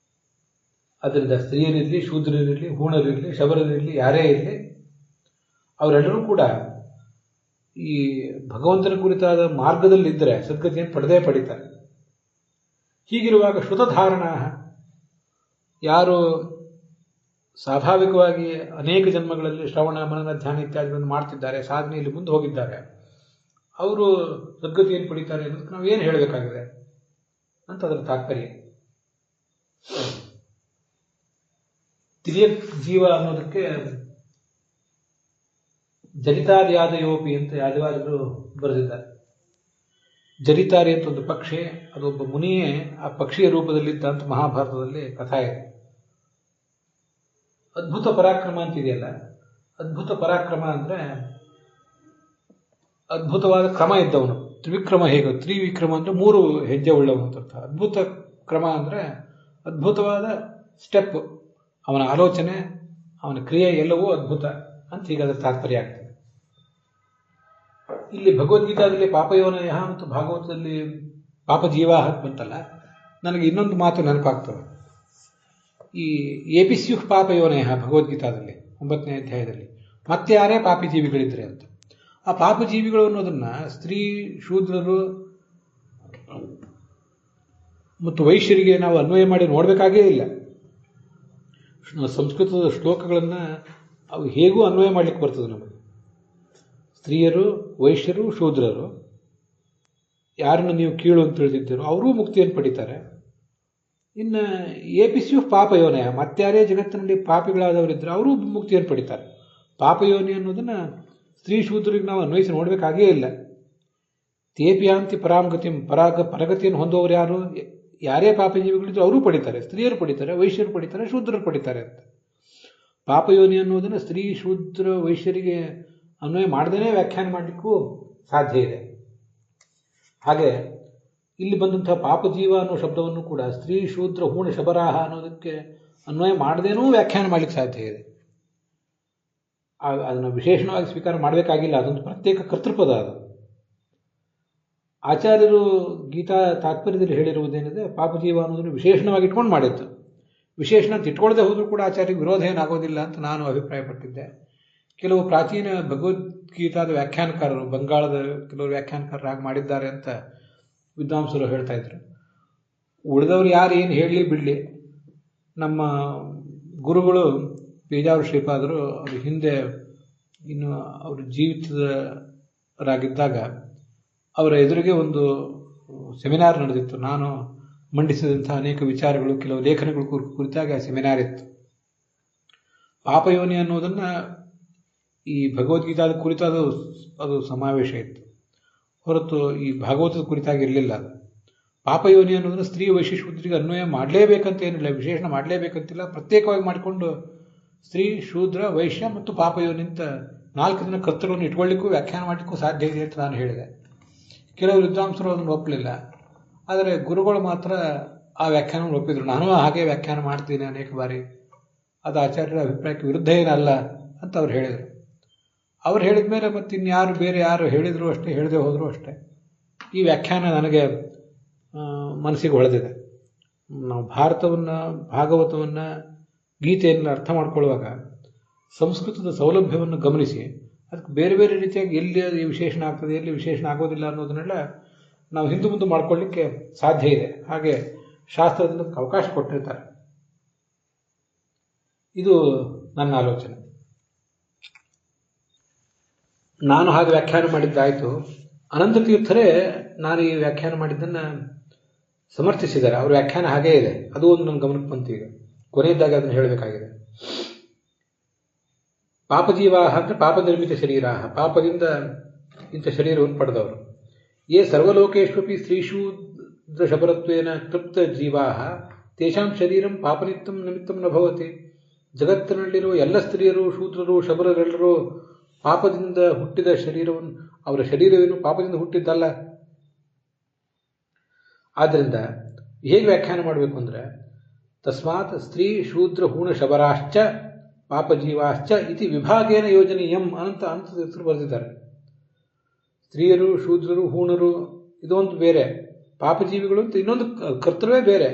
ಅದರಿಂದ ಸ್ತ್ರೀಯರಿರಲಿ, ಶೂದ್ರರಿರಲಿ, ಹೂಣರಿರಲಿ, ಶಬರರಿರಲಿ, ಯಾರೇ ಇರಲಿ, ಅವರೆಲ್ಲರೂ ಕೂಡ ಈ ಭಗವಂತನ ಕುರಿತಾದ ಮಾರ್ಗದಲ್ಲಿದ್ದರೆ ಸದ್ಗತಿಯನ್ನು ಪಡೆದೇ ಪಡಿತಾರೆ. ಹೀಗಿರುವಾಗ ಶ್ರುತಧಾರಣ, ಯಾರು ಸ್ವಾಭಾವಿಕವಾಗಿ ಅನೇಕ ಜನ್ಮಗಳಲ್ಲಿ ಶ್ರವಣ ಮನನ ಧ್ಯಾನ ಇತ್ಯಾದಿಗಳನ್ನು ಮಾಡ್ತಿದ್ದಾರೆ, ಸಾಧನೆಯಲ್ಲಿ ಮುಂದೆ ಹೋಗಿದ್ದಾರೆ, ಅವರು ಸದ್ಗತಿಯನ್ನು ಪಡಿತಾರೆ ಅನ್ನೋದಕ್ಕೆ ನಾವು ಏನು ಹೇಳಬೇಕಾಗಿದೆ ಅಂತ ಅದರ ತಾತ್ಪರ್ಯ. ತಿರ್ಯಕ್ ಜೀವ ಅನ್ನೋದಕ್ಕೆ ಜನಿತಾರ್ಯಾದಯೋಪಿ ಅಂತ ಯಾದವಾರ್ಯರು ಬರೆದಿದ್ದಾರೆ. ಜನಿತಾರಿ ಅಂತ ಒಂದು ಪಕ್ಷಿ, ಅದೊಬ್ಬ ಮುನಿಯೇ ಆ ಪಕ್ಷಿಯ ರೂಪದಲ್ಲಿದ್ದ ಅಂತ ಮಹಾಭಾರತದಲ್ಲಿ ಕಥಾ ಇದೆ. ಅದ್ಭುತ ಪರಾಕ್ರಮ ಅಂತಿದೆಯಲ್ಲ, ಅದ್ಭುತ ಪರಾಕ್ರಮ ಅಂದರೆ ಅದ್ಭುತವಾದ ಕ್ರಮ ಇದ್ದವನು. ತ್ರಿವಿಕ್ರಮ ಹೇಗೆ, ತ್ರಿವಿಕ್ರಮ ಅಂದರೆ 3 ಹೆಜ್ಜೆ ಉಳ್ಳವನು ಅಂತ ಅರ್ಥ. ಅದ್ಭುತ ಕ್ರಮ ಅಂದರೆ ಅದ್ಭುತವಾದ ಸ್ಟೆಪ್, ಅವನ ಆಲೋಚನೆ, ಅವನ ಕ್ರಿಯೆ ಎಲ್ಲವೂ ಅದ್ಭುತ ಅಂತ ಈಗ ಅದರ ತಾತ್ಪರ್ಯ ಆಗ್ತದೆ. ಇಲ್ಲಿ ಭಗವದ್ಗೀತಾದಲ್ಲಿ ಪಾಪಯೋನಯ ಮತ್ತು ಭಾಗವತದಲ್ಲಿ ಪಾಪಜೀವ ಅಂತ ಬಂತಲ್ಲ, ನನಗೆ ಇನ್ನೊಂದು ಮಾತು ನೆನಪಾಗ್ತದೆ. ಈ ಏಪಿಸ್ಯು ಪಾಪಯೋನೇಹ ಭಗವದ್ಗೀತಾದಲ್ಲಿ 9ನೇ ಅಧ್ಯಾಯದಲ್ಲಿ ಮತ್ತೆ ಯಾರೇ ಪಾಪಿ ಜೀವಿಗಳಿದ್ರೆ ಅಂತ. ಆ ಪಾಪ ಜೀವಿಗಳು ಅನ್ನೋದನ್ನ ಸ್ತ್ರೀ ಶೂದ್ರರು ಮತ್ತು ವೈಶ್ಯರಿಗೆ ನಾವು ಅನ್ವಯ ಮಾಡಿ ನೋಡಬೇಕಾಗೇ ಇಲ್ಲ. ಸಂಸ್ಕೃತದ ಶ್ಲೋಕಗಳನ್ನು ಅವು ಹೇಗೂ ಅನ್ವಯ ಮಾಡಲಿಕ್ಕೆ ಬರ್ತದೆ ನಮಗೆ. ಸ್ತ್ರೀಯರು, ವೈಶ್ಯರು, ಶೂದ್ರರು ಯಾರನ್ನು ನೀವು ಕೀಳು ಅಂತ ತಿಳಿದಿದ್ದೀರೋ ಅವರೂ ಮುಕ್ತಿಯನ್ನು ಪಡಿತಾರೆ. ಇನ್ನು ಏಪಿಸ್ಯು ಪಾಪಯೋನಯ, ಮತ್ಯಾರೇ ಜಗತ್ತಿನಲ್ಲಿ ಪಾಪಿಗಳಾದವರಿದ್ದರೆ ಅವರೂ ಮುಕ್ತಿಯನ್ನು ಪಡಿತಾರೆ. ಪಾಪಯೋನಿ ಅನ್ನೋದನ್ನು ಸ್ತ್ರೀ ಶೂದ್ರಿಗೆ ನಾವು ಅನ್ವಯಿಸಿ ನೋಡಬೇಕಾಗೇ ಇಲ್ಲ. ತೇಪಿಯಾಂತಿ ಪರಾಮಗತಿಂ, ಪರಗತಿಯನ್ನು ಹೊಂದುವವರು ಯಾರು? ಯಾರೇ ಪಾಪಜೀವಿಗಳಿದ್ರು ಅವರೂ ಪಡಿತಾರೆ, ಸ್ತ್ರೀಯರು ಪಡಿತಾರೆ, ವೈಶ್ಯರು ಪಡಿತಾರೆ, ಶೂದ್ರರು ಪಡಿತಾರೆ ಅಂತ. ಪಾಪಯೋನಿ ಅನ್ನೋದನ್ನು ಸ್ತ್ರೀ ಶೂದ್ರ ವೈಶ್ಯರಿಗೆ ಅನ್ವಯ ಮಾಡದೇ ವ್ಯಾಖ್ಯಾನ ಮಾಡಲಿಕ್ಕೂ ಸಾಧ್ಯ ಇದೆ. ಹಾಗೆ ಇಲ್ಲಿ ಬಂದಂತಹ ಪಾಪಜೀವ ಅನ್ನೋ ಶಬ್ದವನ್ನು ಕೂಡ ಸ್ತ್ರೀ ಶೂದ್ರ ಹೂಣ ಶಬರಾಹ ಅನ್ನೋದಕ್ಕೆ ಅನ್ವಯ ಮಾಡದೇನೂ ವ್ಯಾಖ್ಯಾನ ಮಾಡಲಿಕ್ಕೆ ಸಾಧ್ಯ ಇದೆ. ಅದನ್ನು ವಿಶೇಷಣವಾಗಿ ಸ್ವೀಕಾರ ಮಾಡಬೇಕಾಗಿಲ್ಲ, ಅದೊಂದು ಪ್ರತ್ಯೇಕ ಕರ್ತೃಪದ. ಅದು ಆಚಾರ್ಯರು ಗೀತಾ ತಾತ್ಪರ್ಯದಲ್ಲಿ ಹೇಳಿರುವುದೇನಿದೆ, ಪಾಪಜೀವ ಅನ್ನೋದನ್ನು ವಿಶೇಷಣವಾಗಿ ಇಟ್ಕೊಂಡು ಮಾಡಿತ್ತು. ವಿಶೇಷಣ ಅಂತ ಇಟ್ಕೊಳ್ಳದೆ ಹೋದರೂ ಕೂಡ ಆಚಾರ್ಯರಿಗೆ ವಿರೋಧ ಏನಾಗೋದಿಲ್ಲ ಅಂತ ನಾನು ಅಭಿಪ್ರಾಯಪಟ್ಟಿದ್ದೆ. ಕೆಲವು ಪ್ರಾಚೀನ ಭಗವದ್ಗೀತಾದ ವ್ಯಾಖ್ಯಾನಕಾರರು, ಬಂಗಾಳದ ಕೆಲವರು ವ್ಯಾಖ್ಯಾನಕಾರರು ಹಾಗೆ ಮಾಡಿದ್ದಾರೆ ಅಂತ ವಿದ್ವಾಂಸರು ಹೇಳ್ತಾ ಇದ್ರು. ಉಳಿದವರು ಯಾರು ಏನು ಹೇಳಲಿ ಬಿಡಲಿ, ನಮ್ಮ ಗುರುಗಳು ಪೇಜಾವರ ಶ್ರೀಪಾದರು ಅವರು ಹಿಂದೆ ಇನ್ನು ಅವರು ಜೀವಿತರಾಗಿದ್ದಾಗ ಅವರ ಎದುರಿಗೆ ಒಂದು ಸೆಮಿನಾರ್ ನಡೆದಿತ್ತು. ನಾನು ಮಂಡಿಸಿದಂಥ ಅನೇಕ ವಿಚಾರಗಳು, ಕೆಲವು ಲೇಖನಗಳು ಕುರಿತಾಗಿ ಆ ಸೆಮಿನಾರ್ ಇತ್ತು. ಪಾಪಯೋನಿ ಅನ್ನೋದನ್ನು ಈ ಭಗವದ್ಗೀತಾದ ಕುರಿತಾದ ಅದು ಸಮಾವೇಶ ಇತ್ತು, ಹೊರತು ಈ ಭಾಗವತದ ಕುರಿತಾಗಿರಲಿಲ್ಲ. ಅದು ಪಾಪಯೋನಿ ಅನ್ನೋದನ್ನು ಸ್ತ್ರೀ ವೈಶ್ಯ ಶೂದ್ರಿಗೆ ಅನ್ವಯ ಮಾಡಲೇಬೇಕಂತ ಏನಿಲ್ಲ, ವಿಶೇಷಣ ಮಾಡಲೇಬೇಕಂತಿಲ್ಲ. ಪ್ರತ್ಯೇಕವಾಗಿ ಮಾಡಿಕೊಂಡು ಸ್ತ್ರೀ ಶೂದ್ರ ವೈಶ್ಯ ಮತ್ತು ಪಾಪಯೋನಿ ಅಂತ 4 ದಿನ ಕರ್ತೃಗಳನ್ನು ಇಟ್ಕೊಳ್ಳಿಕ್ಕೂ ವ್ಯಾಖ್ಯಾನ ಮಾಡಲಿಕ್ಕೂ ಸಾಧ್ಯ ಇದೆ ಅಂತ ನಾನು ಹೇಳಿದೆ. ಕೆಲವು ವಿದ್ವಾಂಸರು ಅದನ್ನು ಒಪ್ಪಲಿಲ್ಲ, ಆದರೆ ಗುರುಗಳು ಮಾತ್ರ ಆ ವ್ಯಾಖ್ಯಾನವನ್ನು ಒಪ್ಪಿದ್ರು. ನಾನು ಹಾಗೆ ವ್ಯಾಖ್ಯಾನ ಮಾಡ್ತೀನಿ ಅನೇಕ ಬಾರಿ, ಅದು ಆಚಾರ್ಯರ ಅಭಿಪ್ರಾಯಕ್ಕೆ ವಿರುದ್ಧ ಏನಲ್ಲ ಅಂತ ಅವ್ರು ಹೇಳಿದರು. ಅವ್ರು ಹೇಳಿದ ಮೇಲೆ ಮತ್ತೆ ಇನ್ಯಾರು ಬೇರೆ ಯಾರು ಹೇಳಿದ್ರು ಅಷ್ಟೇ, ಹೇಳದೆ ಹೋದರೂ ಅಷ್ಟೇ, ಈ ವ್ಯಾಖ್ಯಾನ ನನಗೆ ಮನಸ್ಸಿಗೆ ಹೊಳೆದಿದೆ. ನಾವು ಭಾರತವನ್ನು, ಭಾಗವತವನ್ನು, ಗೀತೆಯನ್ನು ಅರ್ಥ ಮಾಡ್ಕೊಳ್ಳುವಾಗ ಸಂಸ್ಕೃತದ ಸೌಲಭ್ಯವನ್ನು ಗಮನಿಸಿ ಅದಕ್ಕೆ ಬೇರೆ ಬೇರೆ ರೀತಿಯಾಗಿ ಎಲ್ಲಿ ವಿಶೇಷಣ ಆಗ್ತದೆ, ಎಲ್ಲಿ ವಿಶೇಷಣ ಆಗೋದಿಲ್ಲ ಅನ್ನೋದನ್ನೆಲ್ಲ ನಾವು ಹಿಂದೆ ಮುಂದೆ ಮಾಡ್ಕೊಳ್ಳಿಕ್ಕೆ ಸಾಧ್ಯ ಇದೆ. ಹಾಗೆ ಶಾಸ್ತ್ರದಿಂದ ಅವಕಾಶ ಕೊಟ್ಟಿರ್ತಾರೆ. ಇದು ನನ್ನ ಆಲೋಚನೆ. ನಾನು ಹಾಗೆ ವ್ಯಾಖ್ಯಾನ ಮಾಡಿದ್ದಾಯಿತು. ಅನಂತ ತೀರ್ಥರೇ ನಾನು ಈ ವ್ಯಾಖ್ಯಾನ ಮಾಡಿದ್ದನ್ನು ಸಮರ್ಥಿಸಿದ್ದಾರೆ. ಅವ್ರ ವ್ಯಾಖ್ಯಾನ ಹಾಗೇ ಇದೆ. ಅದು ಒಂದು ನನ್ನ ಗಮನಕ್ಕೆ ಬಂತು. ಈಗ ಕೊನೆಯದಾಗಿ ಅದನ್ನು ಹೇಳಬೇಕಾಗಿದೆ. ಪಾಪಜೀವಾಹ ಅಂದರೆ ಪಾಪ ನಿರ್ಮಿತ ಶರೀರ, ಪಾಪದಿಂದ ಇಂಥ ಶರೀರವನ್ನು ಪಡೆದವರು. ಯೇ ಸರ್ವಲೋಕೇಶ್ವಪಿ ಸ್ತ್ರೀಶೂದ್ರ ಶಬರತ್ವೇನ ತೃಪ್ತ ಜೀವಾಹ ತೇಷಾಂ ಶರೀರಂ ಪಾಪನಿತ್ಯಂ ನಿಮಿತ್ತಂ ನ ಭವತಿ. ಜಗತ್ತಿನಲ್ಲಿರುವ ಎಲ್ಲ ಸ್ತ್ರೀಯರು, ಶೂದ್ರರು, ಶಬರರೆಲ್ಲರೂ ಪಾಪದಿಂದ ಹುಟ್ಟಿದ ಶರೀರವನ್ನು, ಅವರ ಶರೀರವೇನು ಪಾಪದಿಂದ ಹುಟ್ಟಿದ್ದಲ್ಲ. ಆದ್ದರಿಂದ ಹೇಗೆ ವ್ಯಾಖ್ಯಾನ ಮಾಡಬೇಕು ಅಂದರೆ, ತಸ್ಮಾತ್ ಸ್ತ್ರೀ ಶೂದ್ರ ಹೂಣ ಶಬರಾಶ್ಚ ಪಾಪಜೀವಾಶ್ಚ ಇತಿ ವಿಭಾಗೇನ ಯೋಜನೀಯಂ ಅಂತ ಹೆಸರು ಬರೆದಿದ್ದಾರೆ. ಸ್ತ್ರೀಯರು, ಶೂದ್ರರು, ಹೂಣರು ಇದೊಂದು ಬೇರೆ, ಪಾಪಜೀವಿಗಳು ಅಂತ ಇನ್ನೊಂದು ಕರ್ತೃವೇ ಬೇರೆ,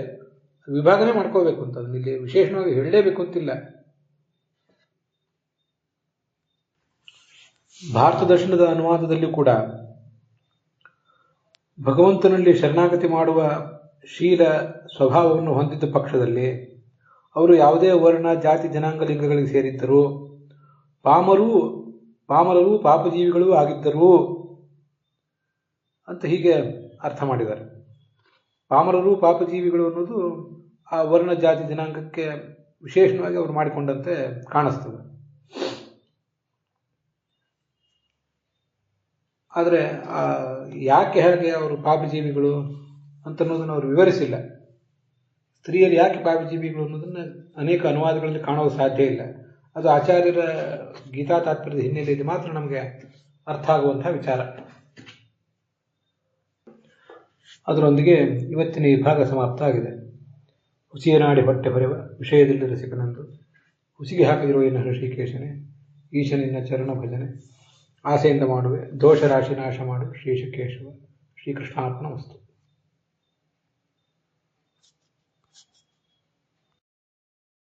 ವಿಭಾಗನೇ ಮಾಡ್ಕೋಬೇಕು ಅಂತ. ಅದನ್ನ ಇಲ್ಲಿ ವಿಶೇಷವಾಗಿ ಹೇಳಲೇಬೇಕು ಅಂತಿಲ್ಲ. ಭಾರತ ದರ್ಶನದ ಅನುವಾದದಲ್ಲಿ ಕೂಡ ಭಗವಂತನಲ್ಲಿ ಶರಣಾಗತಿ ಮಾಡುವ ಶೀಲ ಸ್ವಭಾವವನ್ನು ಹೊಂದಿದ್ದ ಪಕ್ಷದಲ್ಲಿ ಅವರು ಯಾವುದೇ ವರ್ಣ, ಜಾತಿ, ಜನಾಂಗ, ಲಿಂಗಗಳಿಗೆ ಸೇರಿದ್ದರು, ಪಾಮರರು ಪಾಪಜೀವಿಗಳೂ ಆಗಿದ್ದರು ಅಂತ ಹೀಗೆ ಅರ್ಥ ಮಾಡಿದ್ದಾರೆ. ಪಾಮರರು ಪಾಪಜೀವಿಗಳು ಅನ್ನೋದು ಆ ವರ್ಣ, ಜಾತಿ, ಜನಾಂಗಕ್ಕೆ ವಿಶೇಷವಾಗಿ ಅವರು ಮಾಡಿಕೊಂಡಂತೆ ಕಾಣಿಸ್ತದೆ. ಆದರೆ ಯಾಕೆ ಹಾಗೆ ಅವರು ಪಾಪಜೀವಿಗಳು ಅಂತನ್ನೋದನ್ನು ಅವರು ವಿವರಿಸಿಲ್ಲ. ಸ್ತ್ರೀಯರು ಯಾಕೆ ಪಾಪಜೀವಿಗಳು ಅನ್ನೋದನ್ನು ಅನೇಕ ಅನುವಾದಗಳಲ್ಲಿ ಕಾಣೋದು ಸಾಧ್ಯ ಇಲ್ಲ. ಅದು ಆಚಾರ್ಯರ ಗೀತಾ ತಾತ್ಪರ್ಯದ ಹಿನ್ನೆಲೆಯಲ್ಲಿ ಮಾತ್ರ ನಮಗೆ ಅರ್ಥ ಆಗುವಂತಹ ವಿಚಾರ. ಅದರೊಂದಿಗೆ ಇವತ್ತಿನ ಈ ಭಾಗ ಸಮಾಪ್ತ ಆಗಿದೆ. ಹುಸಿಯ ನಾಡಿ ಹೊಟ್ಟೆ ಹೊರೆವ ವಿಷಯದಲ್ಲಿ ರಸಿಕನಂದು ಹುಸಿಗೆ ಹಾಕಿದಿರುವ ಇನ್ನು ಹೃಷಿಕೇಶನೇ, ಈಶನಿನ್ನ ಚರಣ ಭಜನೆ ಆಸೆಯಿಂದ ಮಾಡುವೆ, ದೋಷ ರಾಶಿ ನಾಶ ಮಾಡು ಶ್ರೀಶಕೇಶವ. ಶ್ರೀಕೃಷ್ಣಾರ್ಪಣ ವಸ್ತು.